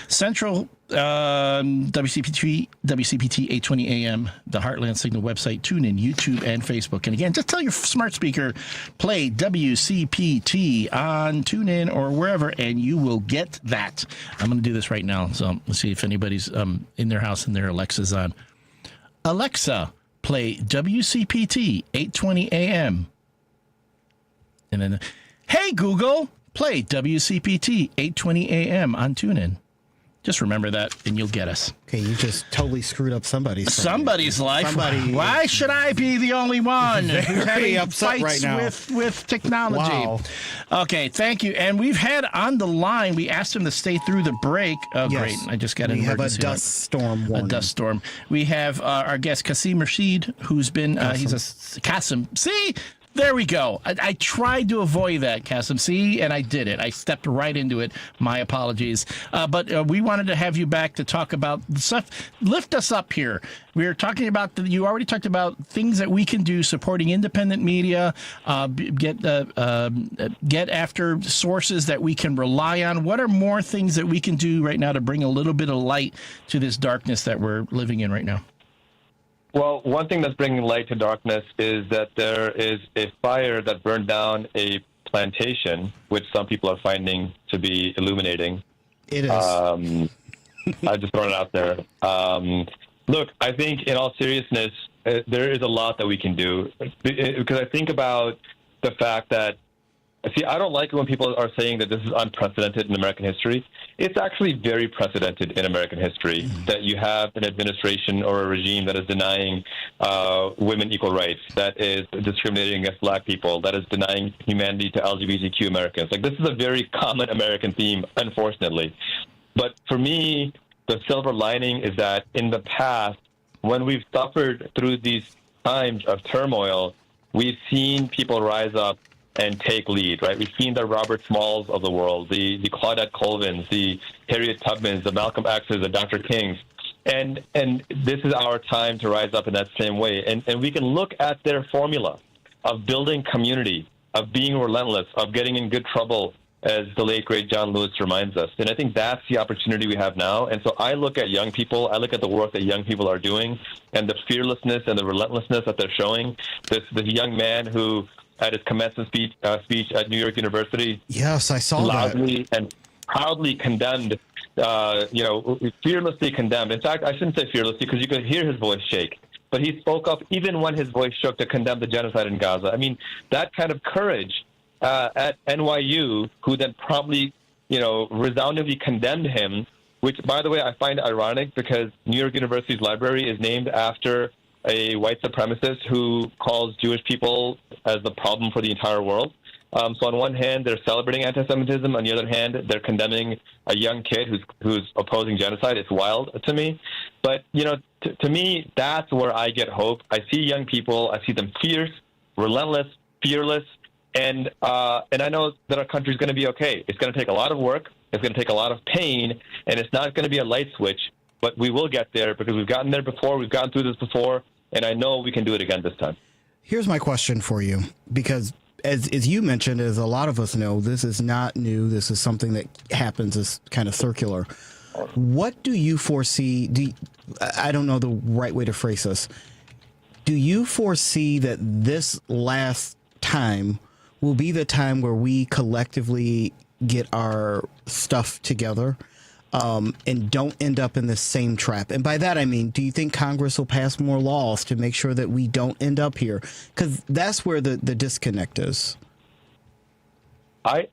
Central, WCPT 820 a.m., the Heartland Signal website, TuneIn, YouTube, and Facebook. And again, just tell your smart speaker, play WCPT on TuneIn or wherever, and you will get that. I'm going to do this right now, so let's see if anybody's in their house and their Alexa's on. Alexa, play WCPT 820 a.m. And then, hey, Google, play WCPT 820 a.m. on TuneIn. Just remember that, and you'll get us. Okay, you just totally screwed up somebody's life. Why should I be the only one who's having upset fights right now with technology? Wow. Okay, thank you. And we've had on the line, we asked him to stay through the break. Oh, yes. Great. I just got an emergency. We have a dust storm warning. A dust storm. We have our guest, Qasim Rashid, who's been, he's a Qasim. See? There we go. I tried to avoid that, Qasim. See, and I did it. I stepped right into it. My apologies. But we wanted to have you back to talk about stuff. Lift us up here. We were talking about, you already talked about things that we can do supporting independent media, get after sources that we can rely on. What are more things that we can do right now to bring a little bit of light to this darkness that we're living in right now? Well, one thing that's bringing light to darkness is that there is a fire that burned down a plantation, which some people are finding to be illuminating. It is. I just thrown it out there. Look, I think in all seriousness, there is a lot that we can do. Because I think about the fact that, see, I don't like it when people are saying that this is unprecedented in American history. It's actually very precedented in American history that you have an administration or a regime that is denying women equal rights, that is discriminating against black people, that is denying humanity to LGBTQ Americans. Like, this is a very common American theme, unfortunately. But for me, the silver lining is that in the past, when we've suffered through these times of turmoil, we've seen people rise up and take lead, right? We've seen the Robert Smalls of the world, the Claudette Colvins, the Harriet Tubmans, the Malcolm X's, the Dr. Kings. And this is our time to rise up in that same way. And we can look at their formula of building community, of being relentless, of getting in good trouble, as the late, great John Lewis reminds us. And I think that's the opportunity we have now. And so I look at young people, I look at the work that young people are doing, and the fearlessness and the relentlessness that they're showing. This young man who, at his commencement speech at New York University. Yes, I saw loudly that. And proudly condemned, fearlessly condemned. In fact, I shouldn't say fearlessly because you could hear his voice shake. But he spoke up even when his voice shook to condemn the genocide in Gaza. I mean, that kind of courage at NYU, who then promptly, resoundingly condemned him, which, by the way, I find ironic because New York University's library is named after a white supremacist who calls Jewish people as the problem for the entire world. So on one hand, they're celebrating anti-Semitism. On the other hand, they're condemning a young kid who's opposing genocide. It's wild to me. But, to me, that's where I get hope. I see young people. I see them fierce, relentless, fearless. And I know that our country's going to be okay. It's going to take a lot of work. It's going to take a lot of pain. And it's not going to be a light switch. But we will get there because we've gotten there before. We've gotten through this before. And I know we can do it again this time. Here's my question for you, because as you mentioned, as a lot of us know, this is not new. This is something that happens as kind of circular. What do you foresee? I don't know the right way to phrase this. Do you foresee that this last time will be the time where we collectively get our stuff together and don't end up in the same trap? And by that, I mean, do you think Congress will pass more laws to make sure that we don't end up here? Because that's where the disconnect is. I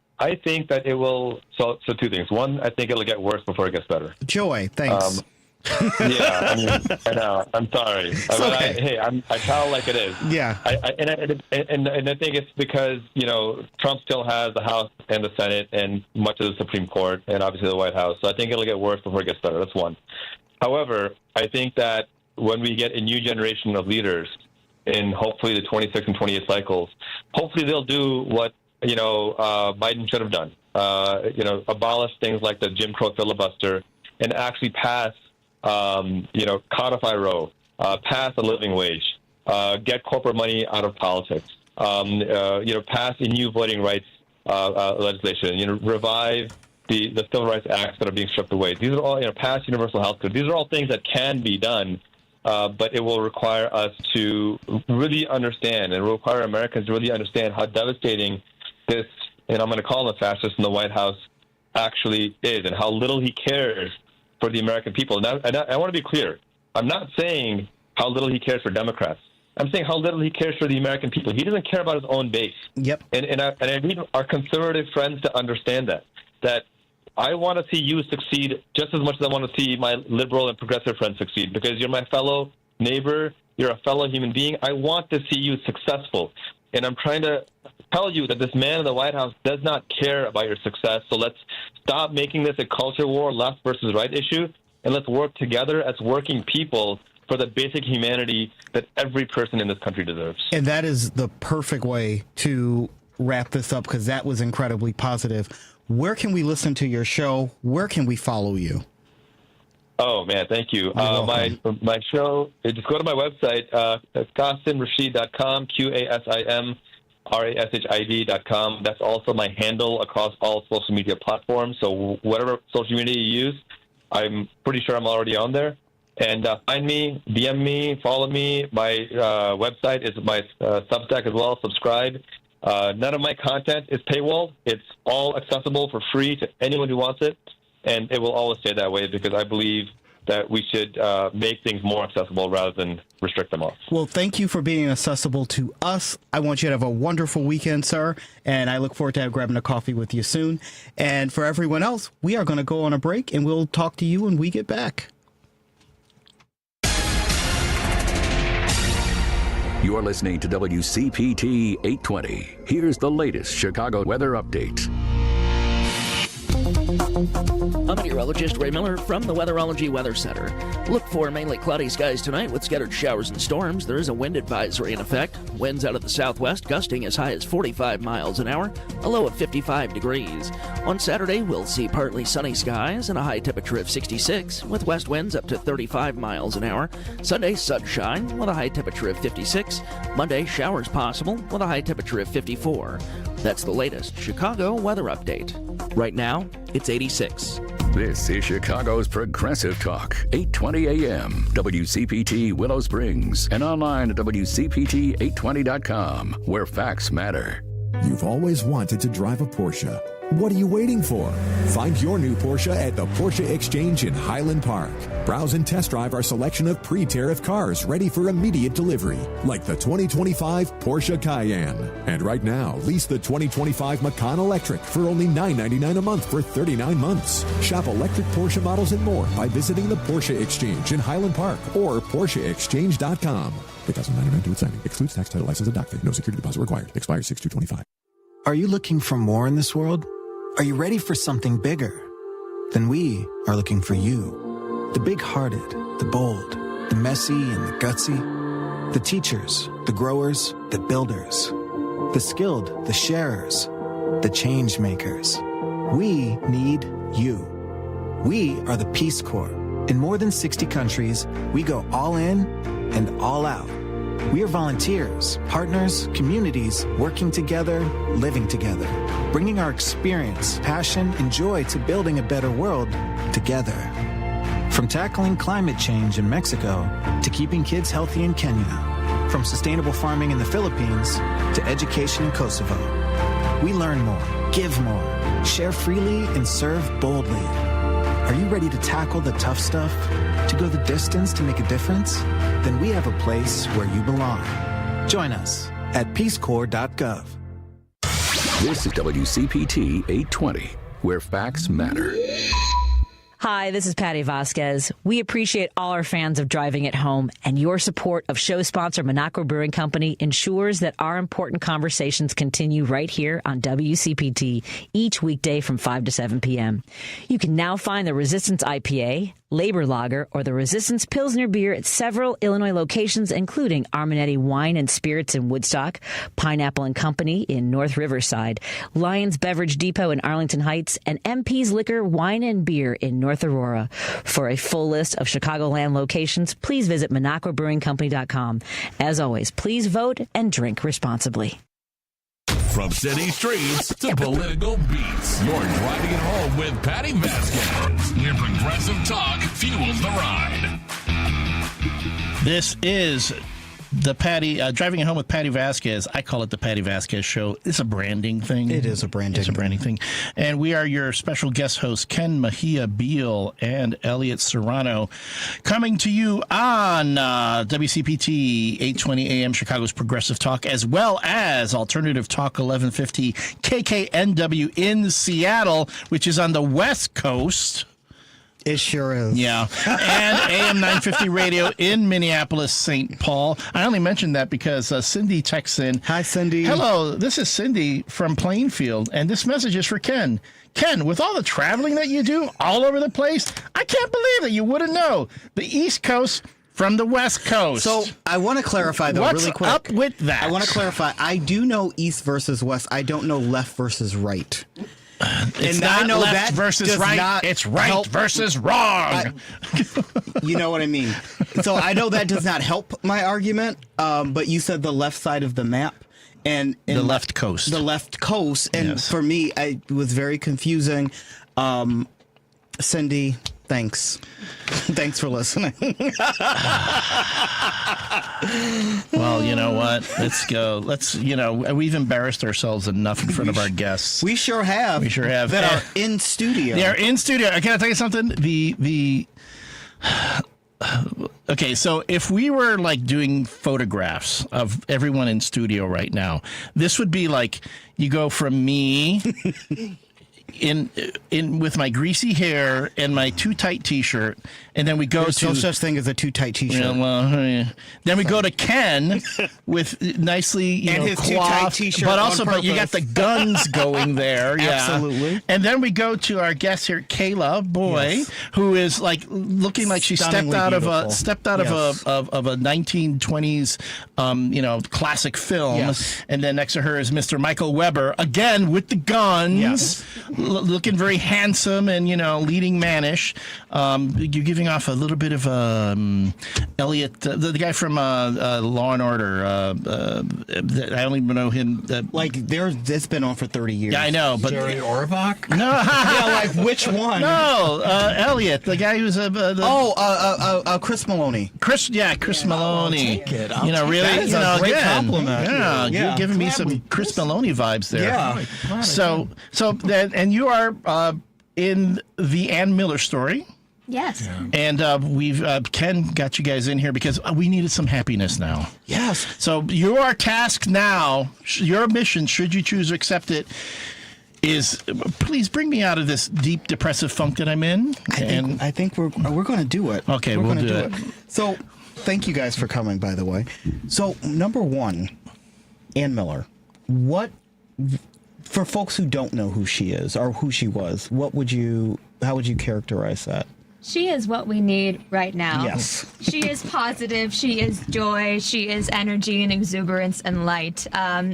think that it will. So two things. One, I think it'll get worse before it gets better. Joy, thanks. Yeah, I mean, I know. I'm sorry. Okay. I tell like it is. Yeah. And I think it's because Trump still has the House and the Senate and much of the Supreme Court and obviously the White House. So I think it'll get worse before it gets better. That's one. However, I think that when we get a new generation of leaders in hopefully the 26 and 28 cycles, hopefully they'll do what Biden should have done. Abolish things like the Jim Crow filibuster and actually pass. Codify Roe, pass a living wage, get corporate money out of politics, pass a new voting rights legislation, revive the civil rights acts that are being stripped away. These are all, pass universal health care. These are all things that can be done, but it will require us to really understand, and it will require Americans to really understand how devastating this, and I'm going to call him a fascist in the White House, actually is, and how little he cares for the American people. And I want to be clear. I'm not saying how little he cares for Democrats. I'm saying how little he cares for the American people. He doesn't care about his own base. Yep. And I need our conservative friends to understand that I want to see you succeed just as much as I want to see my liberal and progressive friends succeed, because you're my fellow neighbor. You're a fellow human being. I want to see you successful. And I'm trying to tell you that this man in the White House does not care about your success. So let's stop making this a culture war, left versus right issue, and let's work together as working people for the basic humanity that every person in this country deserves. And that is the perfect way to wrap this up, because that was incredibly positive. Where can we listen to your show? Where can we follow you? Oh, man, thank you. My show, just go to my website, QasimRashid.com, QasimRashid.com. That's also my handle across all social media platforms. So whatever social media you use, I'm pretty sure I'm already on there. And find me, DM me, follow me. My website is my Substack as well. Subscribe. None of my content is paywall. It's all accessible for free to anyone who wants it. And it will always stay that way, because I believe that we should make things more accessible rather than restrict them all. Well, thank you for being accessible to us. I want you to have a wonderful weekend, sir. And I look forward to grabbing a coffee with you soon. And for everyone else, we are going to go on a break, and we'll talk to you when we get back. You're listening to WCPT 820. Here's the latest Chicago weather update. I'm meteorologist Ray Miller from the Weatherology Weather Center. Look for mainly cloudy skies tonight with scattered showers and storms. There is a wind advisory in effect. Winds out of the southwest gusting as high as 45 miles an hour, a low of 55 degrees. On Saturday, we'll see partly sunny skies and a high temperature of 66 with west winds up to 35 miles an hour. Sunday, sunshine with a high temperature of 56. Monday, showers possible with a high temperature of 54. That's the latest Chicago weather update. Right now, it's 86. This is Chicago's Progressive Talk, 820 AM, WCPT Willow Springs, and online at WCPT820.com, where facts matter. You've always wanted to drive a Porsche. What are you waiting for? Find your new Porsche at the Porsche Exchange in Highland Park. Browse and test drive our selection of pre-tariff cars ready for immediate delivery, like the 2025 Porsche Cayenne. And right now, lease the 2025 Macan Electric for only $999 a month for 39 months. Shop electric Porsche models and more by visiting the Porsche Exchange in Highland Park or PorscheExchange.com. 2099 due at signing. Excludes tax, title, license, and doc fee. No security deposit required. Expires 6/2/25. Are you looking for more in this world? Are you ready for something bigger? Then we are looking for you. The big-hearted, the bold, the messy and the gutsy. The teachers, the growers, the builders. The skilled, the sharers, the change makers. We need you. We are the Peace Corps. In more than 60 countries, we go all in and all out. We are volunteers, partners, communities, working together, living together, bringing our experience, passion, and joy to building a better world together. From tackling climate change in Mexico to keeping kids healthy in Kenya, from sustainable farming in the Philippines to education in Kosovo. We learn more, give more, share freely, and serve boldly. Are you ready to tackle the tough stuff? To go the distance to make a difference? Then we have a place where you belong. Join us at peacecorps.gov. This is WCPT 820, where facts matter. Hi, this is Patti Vasquez. We appreciate all our fans of Driving It Home, and your support of show sponsor Monaco Brewing Company ensures that our important conversations continue right here on WCPT each weekday from 5 to 7 p.m. You can now find the Resistance IPA, Labor Lager, or the Resistance Pilsner beer at several Illinois locations, including Armanetti Wine and Spirits in Woodstock, Pineapple and Company in North Riverside, Lyons Beverage Depot in Arlington Heights, and MP's Liquor, Wine, and Beer in North Aurora. For a full list of Chicagoland locations, please visit MonacoBrewingCompany.com. As always, please vote and drink responsibly. From city streets to political beats, you're driving it home with Patti Vasquez. Where progressive talk fuels the ride. This is the Driving It Home with Patti Vasquez. I call it the Patti Vasquez Show. It's a branding thing. It is a branding. It's a branding thing. And we are your special guest hosts, Ken Mejia-Beal and Elliott Serrano, coming to you on WCPT 820 AM, Chicago's Progressive Talk, as well as Alternative Talk 1150 KKNW in Seattle, which is on the West Coast. It sure is. Yeah. And AM 950 radio in Minneapolis, St. Paul. I only mentioned that because Cindy texts in. Hi, Cindy. Hello, this is Cindy from Plainfield, and this message is for Ken. Ken, with all the traveling that you do all over the place, I can't believe that you wouldn't know the East Coast from the West Coast. So I want to clarify, though, really quick. What's up with that? I want to clarify. I do know East versus West. I don't know left versus right. It's and not I know left that versus right. It's right versus wrong. You know what I mean? So I know that does not help my argument, but you said the left side of the map. And the left coast. The left coast. And yes. For me, it was very confusing. Cindy, thanks. Thanks for listening. Well, you know what? Let's go. We've embarrassed ourselves enough in front of our guests. We sure have. That are in studio. They are in studio. Can I tell you something? Okay, so if we were like doing photographs of everyone in studio right now, this would be like you go from me in with my greasy hair and my too tight t-shirt, and then we go There's to no such thing as a too tight t-shirt. Yeah, well, then we go to Ken with nicely and his too tight t-shirt, but you got the guns going there. Yeah. Absolutely. And then we go to our guest here, Kayla Boye, who is like looking like she stepped out of a 1920s classic film. Yes. And then next to her is Mr. Michael Weber, again with the guns. Yes. looking very handsome and, leading mannish. You're giving off a little bit of Elliott, the guy from Law and Order. I only know him. It's been on for 30 years. Yeah, I know. But Jerry Orbach? No. Yeah, which one? No, Elliott, the guy who's Chris Maloney. Chris Maloney. I'll take it. Really, that is a great compliment. Yeah, you're giving me some Chris Maloney vibes there. Yeah. And you are in the Ann Miller story. Yes. And we've Ken got you guys in here because we needed some happiness now. Yes. So your task now, your mission, should you choose to accept it, is please bring me out of this deep depressive funk that I'm in. I think we're going to do it. Okay, we'll do it. So thank you guys for coming, by the way. So number one, Ann Miller. What, for folks who don't know who she is or who she was, how would you characterize that? She is what we need right now. Yes. She is positive. She is joy. She is energy and exuberance and light.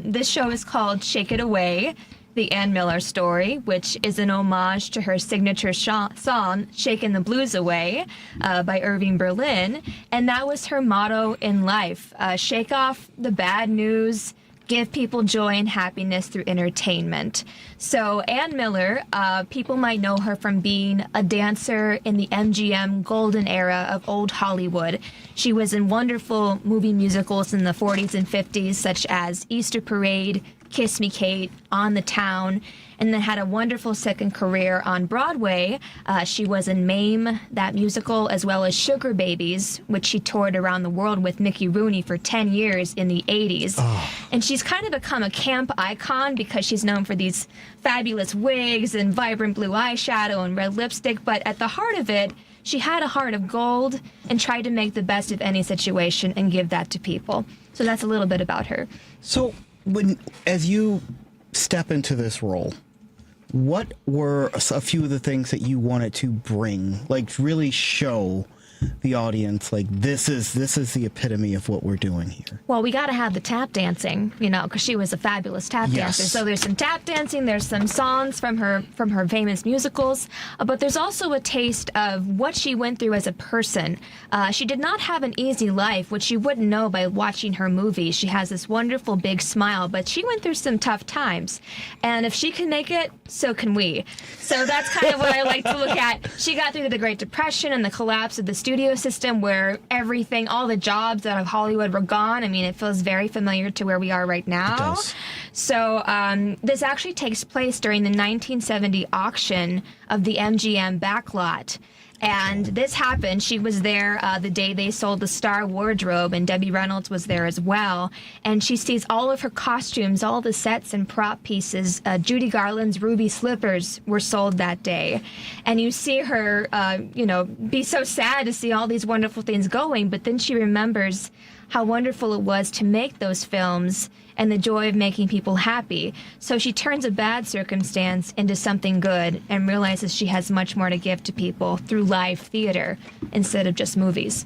This show is called Shake It Away, the Ann Miller story, which is an homage to her signature song, Shakin' the Blues Away, by Irving Berlin. And that was her motto in life. Shake off the bad news, give people joy and happiness through entertainment. So Ann Miller, people might know her from being a dancer in the MGM golden era of old Hollywood. She was in wonderful movie musicals in the 40s and 50s, such as Easter Parade, Kiss Me Kate, On the Town, and then had a wonderful second career on Broadway. She was in Mame, that musical, as well as Sugar Babies, which she toured around the world with Mickey Rooney for 10 years in the 80s. Oh. And she's kind of become a camp icon because she's known for these fabulous wigs and vibrant blue eyeshadow and red lipstick, but at the heart of it, she had a heart of gold and tried to make the best of any situation and give that to people. So that's a little bit about her. So as you step into this role, what were a few of the things that you wanted to bring, really show the audience, this is the epitome of what we're doing here? Well, we got to have the tap dancing, because she was a fabulous tap dancer. So there's some tap dancing, there's some songs from her famous musicals, but there's also a taste of what she went through as a person. She did not have an easy life, which you wouldn't know by watching her movies. She has this wonderful big smile, but she went through some tough times. And if she can make it, so can we. So that's kind of what I like to look at. She got through the Great Depression and the collapse of the studio system where everything, all the jobs out of Hollywood were gone. I mean, it feels very familiar to where we are right now. It does. So this actually takes place during the 1970 auction of the MGM backlot. And this happened. She was there the day they sold the Star Wardrobe, and Debbie Reynolds was there as well. And she sees all of her costumes, all the sets and prop pieces. Judy Garland's ruby slippers were sold that day. And you see her, be so sad to see all these wonderful things going, but then she remembers how wonderful it was to make those films and the joy of making people happy. So she turns a bad circumstance into something good and realizes she has much more to give to people through live theater instead of just movies.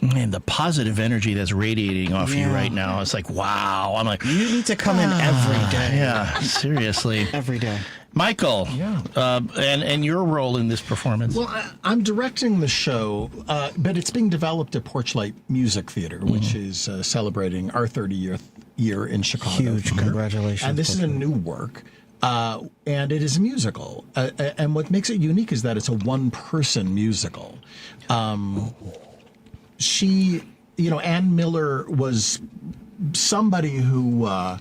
Man, the positive energy that's radiating off you right now, it's like, wow. I'm like, you need to come in every day. Yeah, seriously. Every day. Michael, and your role in this performance? Well, I'm directing the show, but it's being developed at Porchlight Music Theatre, which is celebrating our 30th year in Chicago. Huge congratulations. And this is a new work. And it is a musical. And what makes it unique is that it's a one-person musical. Ann Miller was somebody who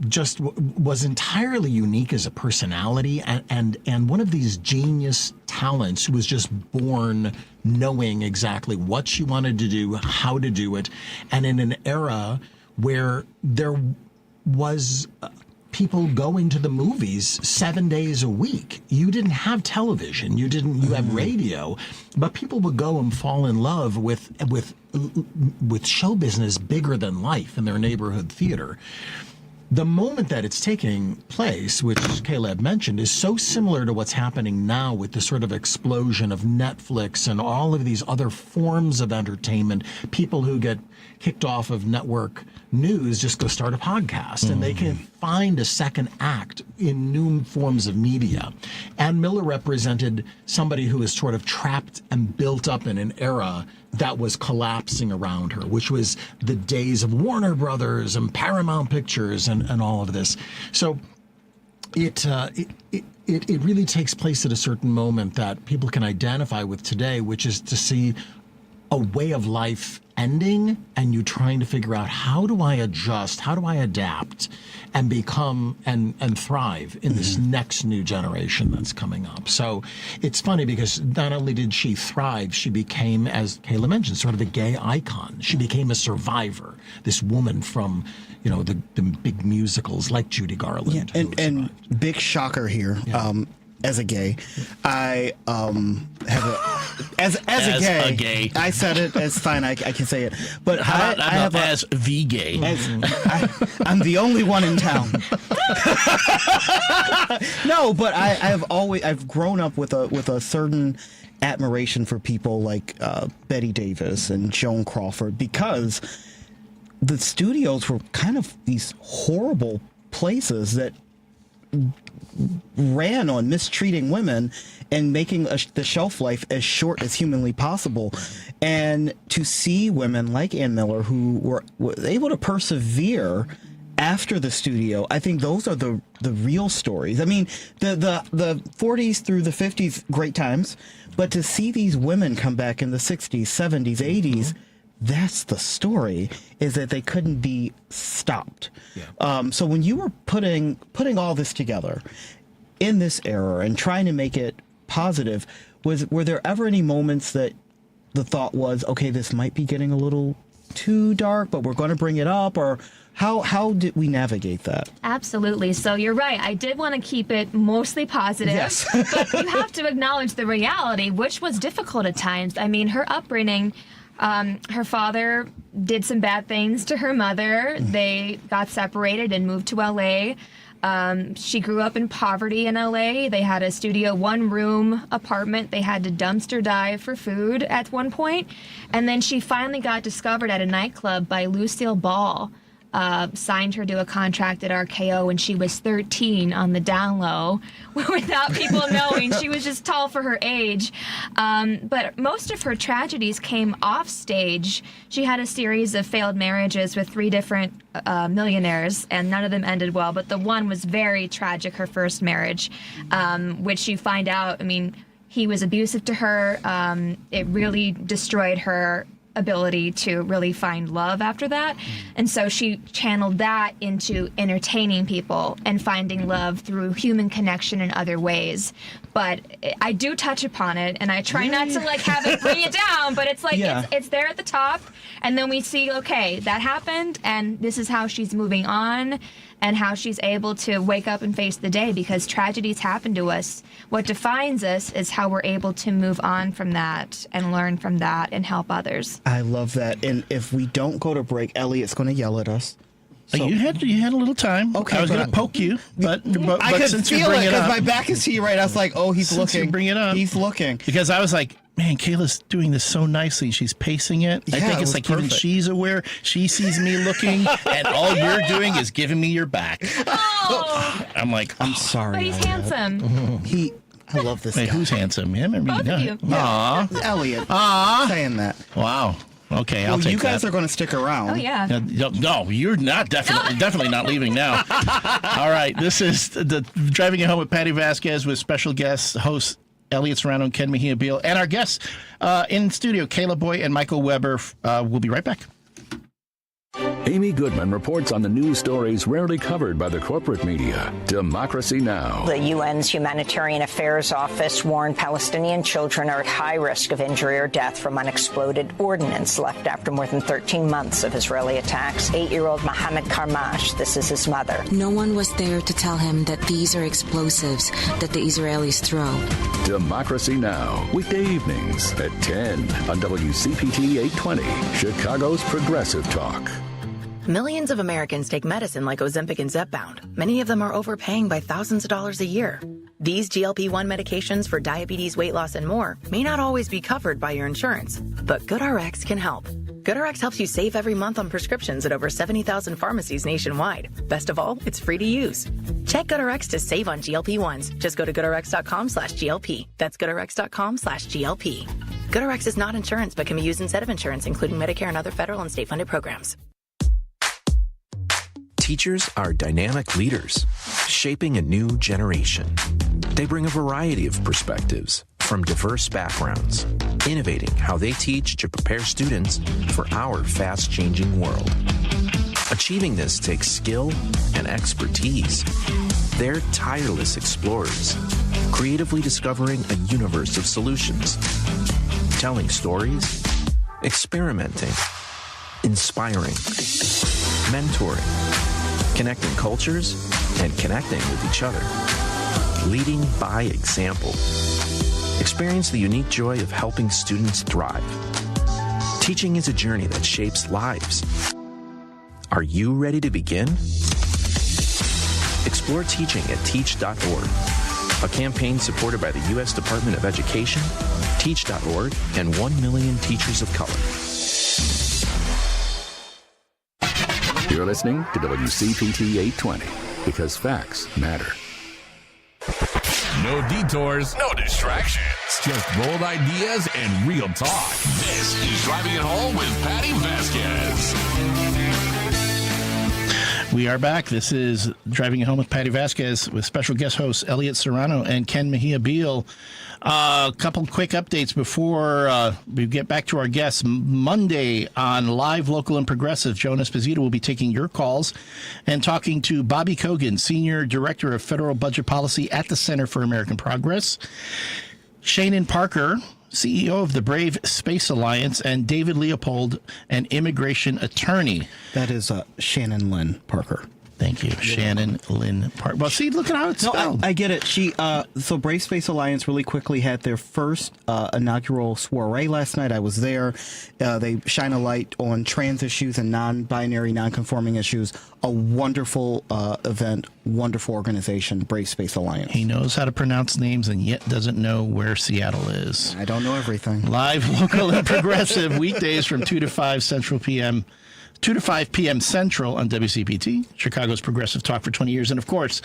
just was entirely unique as a personality and one of these genius talents who was just born knowing exactly what she wanted to do, how to do it, and in an era where there was people going to the movies 7 days a week. You didn't have television, you had radio, but people would go and fall in love with show business bigger than life in their neighborhood theater. The moment that it's taking place, which Caleb mentioned, is so similar to what's happening now with the sort of explosion of Netflix and all of these other forms of entertainment. People who get kicked off of network news just go start a podcast, and they can find a second act in new forms of media. Ann Miller represented somebody who is sort of trapped and built up in an era that was collapsing around her, which was the days of Warner Brothers and Paramount Pictures and all of this. So it really takes place at a certain moment that people can identify with today, which is to see a way of life ending and you trying to figure out, how do I adjust, how do I adapt and become and thrive in this next new generation that's coming up. So it's funny because not only did she thrive, she became, as Kayla mentioned, sort of a gay icon. She became a survivor, this woman from, you know, the big musicals like Judy Garland. Yeah, and big shocker here. Yeah. As a gay, I have a as a gay. I said it. It's fine. I can say it. But how about I have as the gay? I'm the only one in town. No, but I've grown up with a certain admiration for people like Betty Davis and Joan Crawford, because the studios were kind of these horrible places that ran on mistreating women and making the shelf life as short as humanly possible. And to see women like Ann Miller who were able to persevere after the studio, I think those are the real stories. I mean, the 40s through the 50s, great times, but to see these women come back in the 60s, 70s, 80s, that's the story, is that they couldn't be stopped. Yeah. So when you were putting all this together in this era and trying to make it positive, were there ever any moments that the thought was, okay, this might be getting a little too dark, but we're going to bring it up? Or how did we navigate that? Absolutely. So you're right. I did want to keep it mostly positive. Yes. But you have to acknowledge the reality, which was difficult at times. I mean, her upbringing... her father did some bad things to her mother. They got separated and moved to LA. She grew up in poverty in LA. They had a studio, one-room apartment. They had to dumpster dive for food at one point. And then she finally got discovered at a nightclub by Lucille Ball. Signed her to a contract at RKO when she was 13 on the down low without people knowing. She was just tall for her age. But most of her tragedies came off stage. She had a series of failed marriages with 3 different millionaires, and none of them ended well. But the one was very tragic, her first marriage, which you find out, I mean, he was abusive to her. It really destroyed her ability to really find love after that. And so she channeled that into entertaining people and finding love through human connection in other ways. But I do touch upon it, and I try not to like have it bring it down, but it's like it's there at the top, and then we see, okay, that happened, and this is how she's moving on and how she's able to wake up and face the day, because tragedies happen to us. What defines us is how we're able to move on from that and learn from that and help others. I love that. And if we don't go to break, Elliott's going to yell at us. So. You had a little time. Okay, I was going to poke you, but I could since feel you bring it because up, my back is to you, right? I was like, oh, he's looking. Bring it up. He's looking. Because I was like, man, Kayla's doing this so nicely. She's pacing it. Yeah, I think it's like perfect. Even she's aware. She sees me looking, and all you're doing is giving me your back. Oh. I'm like, I'm sorry. But he's handsome. I love this guy. Who's handsome? Him or me? Both of you. Aw. Elliott. Saying that. Wow. Okay, I'll take that. You guys are going to stick around. Oh, yeah. No, you're not. Definitely not leaving now. All right, this is the Driving It Home with Patti Vasquez with special guests, hosts Elliott Serrano and Ken Mejia-Beal, and our guests in studio, Kayla Boye and Michael Weber. We'll be right back. Amy Goodman reports on the news stories rarely covered by the corporate media. Democracy Now! The UN's Humanitarian Affairs Office warned Palestinian children are at high risk of injury or death from unexploded ordnance left after more than 13 months of Israeli attacks. 8-year-old Mohammed Karmash, this is his mother. No one was there to tell him that these are explosives that the Israelis throw. Democracy Now! Weekday evenings at 10 on WCPT 820, Chicago's Progressive Talk. Millions of Americans take medicine like Ozempic and Zepbound. Many of them are overpaying by thousands of dollars a year. These GLP-1 medications for diabetes, weight loss, and more may not always be covered by your insurance, but GoodRx can help. GoodRx helps you save every month on prescriptions at over 70,000 pharmacies nationwide. Best of all, it's free to use. Check GoodRx to save on GLP-1s. Just go to GoodRx.com/GLP. That's GoodRx.com/GLP. GoodRx is not insurance, but can be used instead of insurance, including Medicare and other federal and state-funded programs. Teachers are dynamic leaders, shaping a new generation. They bring a variety of perspectives from diverse backgrounds, innovating how they teach to prepare students for our fast-changing world. Achieving this takes skill and expertise. They're tireless explorers, creatively discovering a universe of solutions, telling stories, experimenting, inspiring, mentoring, connecting cultures, and connecting with each other. Leading by example. Experience the unique joy of helping students thrive. Teaching is a journey that shapes lives. Are you ready to begin? Explore teaching at teach.org, a campaign supported by the U.S. Department of Education, Teach.org, and 1 million teachers of color. You're listening to WCPT 820 because facts matter. No detours, no distractions, just bold ideas and real talk. This is Driving It Home with Patti Vasquez. We are back. This is Driving It Home with Patti Vasquez with special guest hosts Elliott, Serrano, and Ken Mejia-Beal. A couple quick updates before we get back to our guests. Monday on Live, Local, and Progressive, Joan Esposito will be taking your calls and talking to Bobby Kogan, Senior Director of Federal Budget Policy at the Center for American Progress, Shannon Parker, CEO of the Brave Space Alliance, and David Leopold, an immigration attorney. That is Shannon Lynn Parker. Thank you, Shannon Lynn Parker. Well, see, look at how it's spelled. No, I get it. So Brave Space Alliance really quickly had their first inaugural soiree last night. I was there. They shine a light on trans issues and non-binary, non-conforming issues. A wonderful event, wonderful organization, Brave Space Alliance. He knows how to pronounce names and yet doesn't know where Seattle is. I don't know everything. Live, Local, and Progressive, weekdays from 2 to 5 p.m. Central on WCPT, Chicago's progressive talk for 20 years. And of course,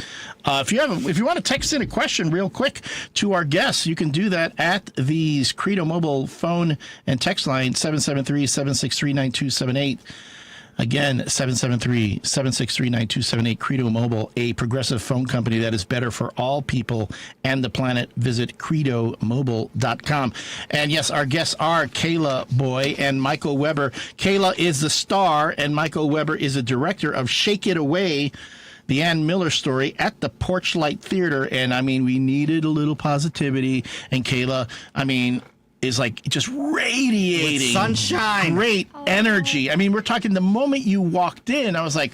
if you want to text in a question real quick to our guests, you can do that at the Credo mobile phone and text line 773-763-9278. Again, 773-763-9278, Credo Mobile, a progressive phone company that is better for all people and the planet. Visit credomobile.com. And yes, our guests are Kayla Boye and Michael Weber. Kayla is the star, and Michael Weber is a director of Shake It Away, the Ann Miller story at the Porchlight Theatre. And, I mean, we needed a little positivity. And Kayla, I mean, is like just radiating with sunshine, great energy. I mean, we're talking the moment you walked in, I was like,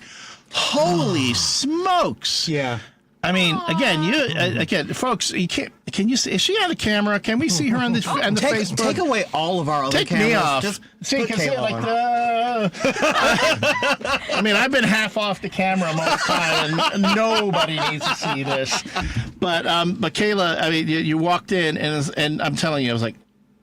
holy smokes. Yeah. I mean, again, folks, you can't. Can you see? Is she on the camera? Can we see her on the Facebook? Take away all of our other cameras. Me off. Just see, put Kayla like on. I mean, I've been half off the camera most of the time, and nobody needs to see this. But Kayla, I mean, you walked in, and I'm telling you, I was like,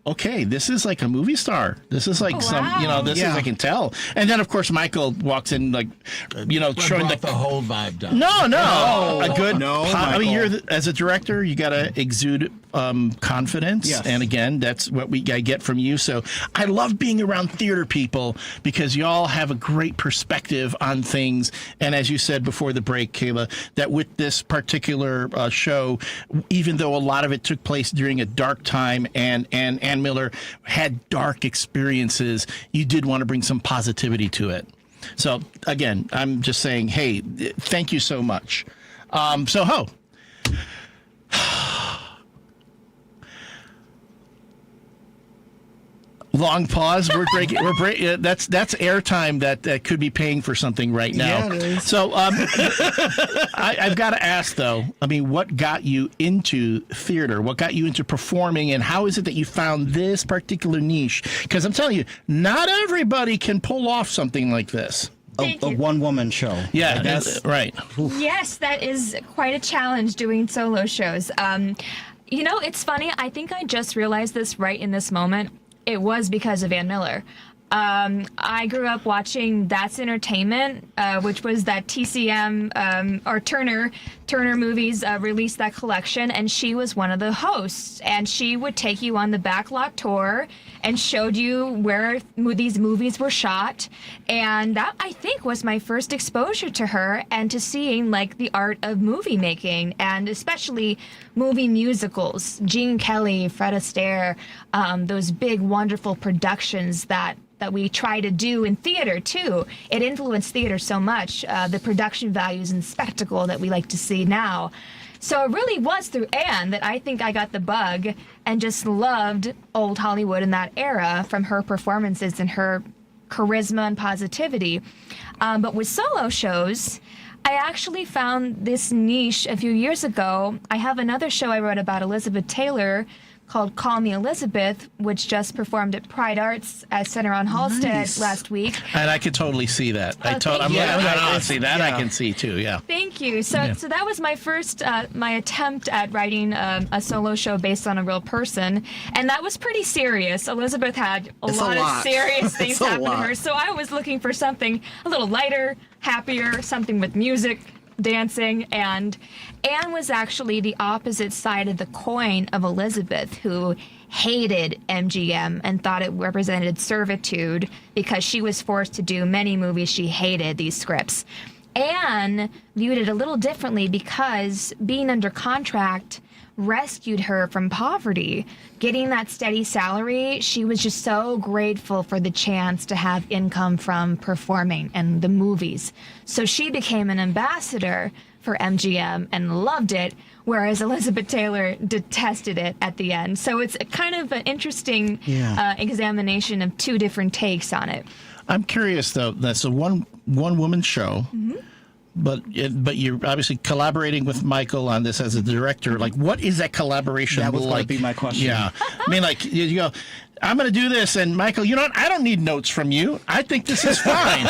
okay, this is like a movie star. This is like is, I can tell. And then, of course, Michael walks in, like, showing the whole vibe down. No. A good, I mean, as a director, you got to exude confidence. Yes. And again, that's what I get from you. So I love being around theater people because y'all have a great perspective on things. And as you said before the break, Kayla, that with this particular show, even though a lot of it took place during a dark time and Ann Miller had dark experiences, you did want to bring some positivity to it. So again, I'm just saying, hey, thank you so much. Long pause. We're breaking. That's airtime that could be paying for something right now. Yeah, it is. So I've got to ask though. I mean, what got you into theater? What got you into performing? And how is it that you found this particular niche? Because I'm telling you, not everybody can pull off something like this. A one-woman show. Yeah, that's right. Yes, that is quite a challenge doing solo shows. It's funny. I think I just realized this right in this moment. It was because of Ann Miller. I grew up watching That's Entertainment, which was that TCM or Turner Movies released that collection, and she was one of the hosts. And she would take you on the backlot tour and showed you where these movies were shot. And that, I think, was my first exposure to her and to seeing like the art of movie making, and especially movie musicals. Gene Kelly, Fred Astaire, those big, wonderful productions that we try to do in theater, too. It influenced theater so much, the production values and spectacle that we like to see now. So it really was through Anne that I think I got the bug and just loved old Hollywood in that era, from her performances and her charisma and positivity. But with solo shows, I actually found this niche a few years ago. I have another show I wrote about Elizabeth Taylor called Call Me Elizabeth, which just performed at Pride Arts at Center on Halstead last week. And I could totally see that. I see that. I can see too. Yeah. Thank you. So that was my first, my attempt at writing a solo show based on a real person, and that was pretty serious. Elizabeth had a lot of serious things happen to her, so I was looking for something a little lighter, happier, something with music, dancing, and Anne was actually the opposite side of the coin of Elizabeth, who hated MGM and thought it represented servitude because she was forced to do many movies she hated, these scripts. Anne viewed it a little differently because being under contract rescued her from poverty. Getting that steady salary, she was just so grateful for the chance to have income from performing and the movies. So she became an ambassador for MGM and loved it, whereas Elizabeth Taylor detested it at the end. So it's kind of an interesting examination of two different takes on it. I'm curious, though. That's a one-woman show. Mm-hmm. But you're obviously collaborating with Michael on this as a director. Like, what is that collaboration like? That was going to be my question. Yeah. I mean, like, you go, I'm going to do this, and Michael, you know what? I don't need notes from you. I think this is fine.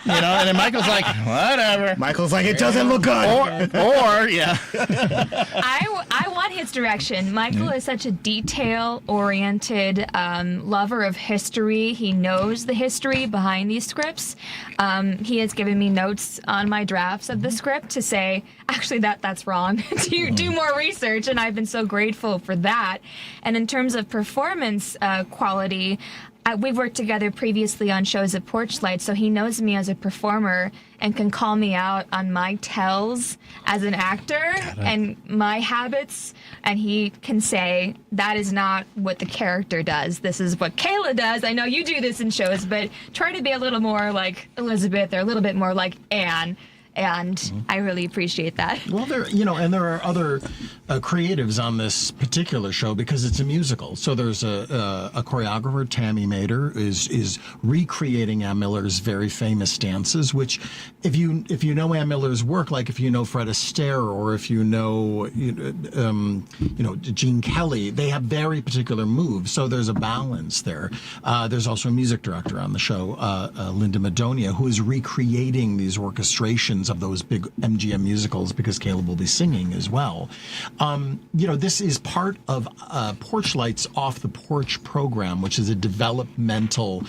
You know, and then Michael's like, whatever. Michael's like, it doesn't look good. Or yeah. I want his direction. Michael is such a detail-oriented lover of history. He knows the history behind these scripts. He has given me notes on my drafts of the script to say, actually, that's wrong. do more research, and I've been so grateful for that. And in terms of performance quality, we've worked together previously on shows at Porchlight, so he knows me as a performer and can call me out on my tells as an actor and my habits, and he can say, that is not what the character does. This is what Kayla does. I know you do this in shows, but try to be a little more like Elizabeth or a little bit more like Anne. And I really appreciate that. Well, there are other creatives on this particular show because it's a musical. So there's a choreographer, Tammy Mader, is recreating Ann Miller's very famous dances. Which, if you know Ann Miller's work, like if you know Fred Astaire or if you know Gene Kelly, they have very particular moves. So there's a balance there. There's also a music director on the show, Linda Madonia, who is recreating these orchestrations of those big MGM musicals because Caleb will be singing as well. This is part of Porchlight's Off the Porch program, which is a developmental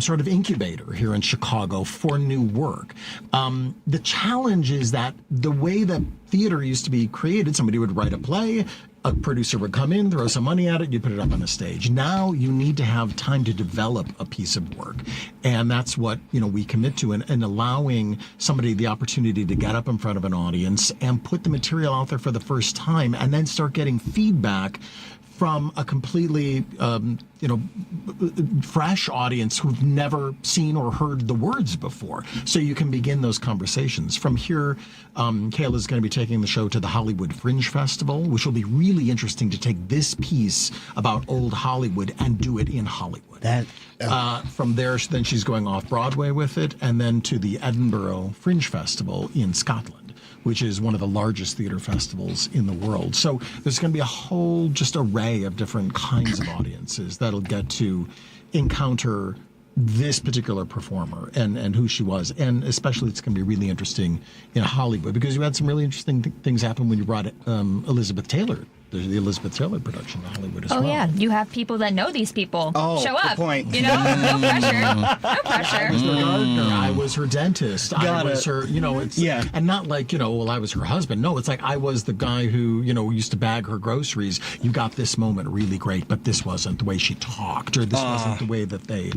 sort of incubator here in Chicago for new work. The challenge is that the way that theater used to be created, somebody would write a play, a producer would come in, throw some money at it, you put it up on the stage. Now you need to have time to develop a piece of work. And that's what, we commit to, and allowing somebody the opportunity to get up in front of an audience and put the material out there for the first time and then start getting feedback from a completely, fresh audience who've never seen or heard the words before. So you can begin those conversations. From here, Kayla's going to be taking the show to the Hollywood Fringe Festival, which will be really interesting to take this piece about old Hollywood and do it in Hollywood. From there, then she's going off Broadway with it, and then to the Edinburgh Fringe Festival in Scotland, which is one of the largest theater festivals in the world. So there's going to be a whole just array of different kinds of audiences that'll get to encounter this particular performer and who she was. And especially it's going to be really interesting in Hollywood because you had some really interesting things happen when you brought Elizabeth Taylor There's the Elizabeth Taylor production in Hollywood as well. Oh, yeah. You have people that know these people. Oh, show up. good point. You know, no pressure. No pressure. I was her gardener. I was her dentist. I was her, it's, and not like, I was her husband. No, it's like I was the guy who, used to bag her groceries. You got this moment really great, but this wasn't the way she talked, or this wasn't the way that they,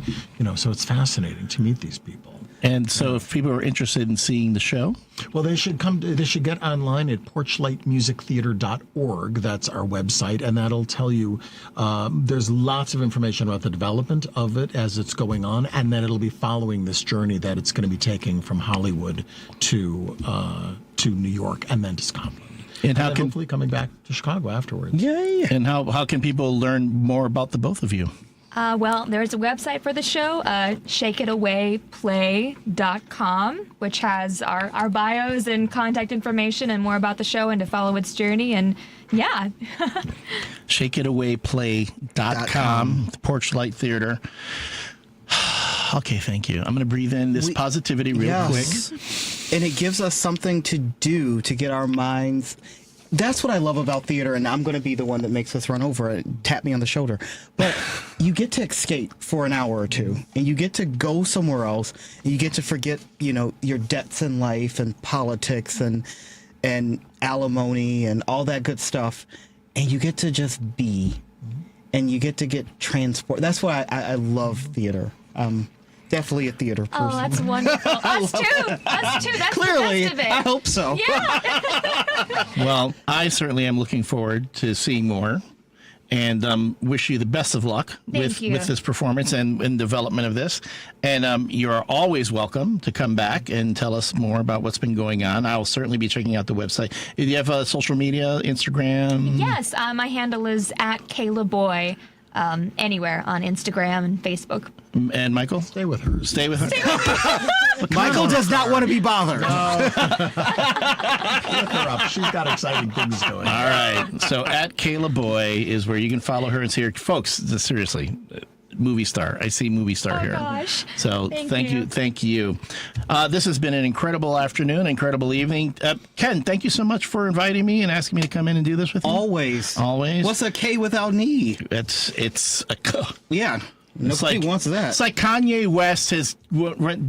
so it's fascinating to meet these people. And so if people are interested in seeing the show? Well, they should get online at porchlightmusictheatre.org. That's our website, and that'll tell you there's lots of information about the development of it as it's going on, and then it'll be following this journey that it's going to be taking from Hollywood to New York and then to Scotland. And hopefully coming back to Chicago afterwards. Yay! And how can people learn more about the both of you? Well, there's a website for the show, shakeitawayplay.com, which has our bios and contact information and more about the show and to follow its journey. And yeah. shakeitawayplay.com, the Porchlight Theater. Okay, thank you. I'm going to breathe in this positivity real quick. And it gives us something to do to get our minds. That's what I love about theater, and I'm going to be the one that makes us run over and tap me on the shoulder. But you get to escape for an hour or two, and you get to go somewhere else, and you get to forget, your debts in life and politics and alimony and all that good stuff, and you get to just be, and you get to get transport. That's why I love theater. Definitely a theater person. Oh, that's wonderful. Us too. That's clearly, the best of it. I hope so. Yeah. Well, I certainly am looking forward to seeing more, and wish you the best of luck with this performance and development of this. And you are always welcome to come back and tell us more about what's been going on. I'll certainly be checking out the website. Do you have social media, Instagram? Yes, my handle is at Kayla Boye. Anywhere on Instagram and Facebook. And Michael? Stay with her. Stay with her. Michael does not want to be bothered. Look her up. She's got exciting things going. All right. So at Kayla Boye is where you can follow her and see her. Folks, seriously, movie star. I see movie star here. Gosh. So thank you. This has been an incredible afternoon, incredible evening. Ken, thank you so much for inviting me and asking me to come in and do this with you. Always. What's a K without an E? It's a K. Yeah. Nobody wants that. It's like Kanye West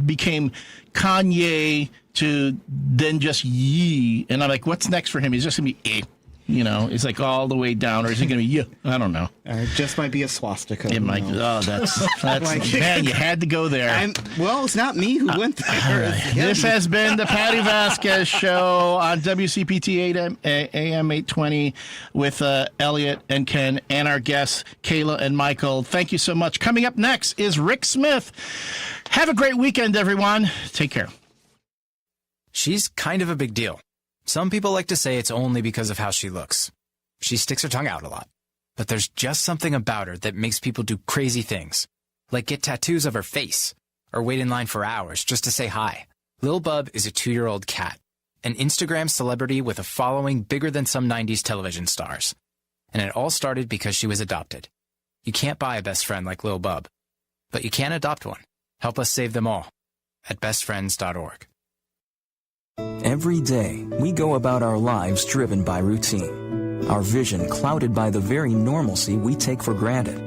became Kanye to then just Ye. And I'm like, what's next for him? He's just going to be it's like all the way down, or is it going to be I don't know. It just might be a swastika. It might. Oh, that's man, you had to go there. Well, it's not me who went there. Right. This has been the Patti Vasquez Show on WCPT AM 820 with Elliott and Ken and our guests, Kayla and Michael. Thank you so much. Coming up next is Rick Smith. Have a great weekend, everyone. Take care. She's kind of a big deal. Some people like to say it's only because of how she looks. She sticks her tongue out a lot. But there's just something about her that makes people do crazy things, like get tattoos of her face, or wait in line for hours just to say hi. Lil Bub is a 2-year-old cat, an Instagram celebrity with a following bigger than some 90s television stars. And it all started because she was adopted. You can't buy a best friend like Lil Bub, but you can adopt one. Help us save them all at bestfriends.org. Every day, we go about our lives driven by routine, our vision clouded by the very normalcy we take for granted.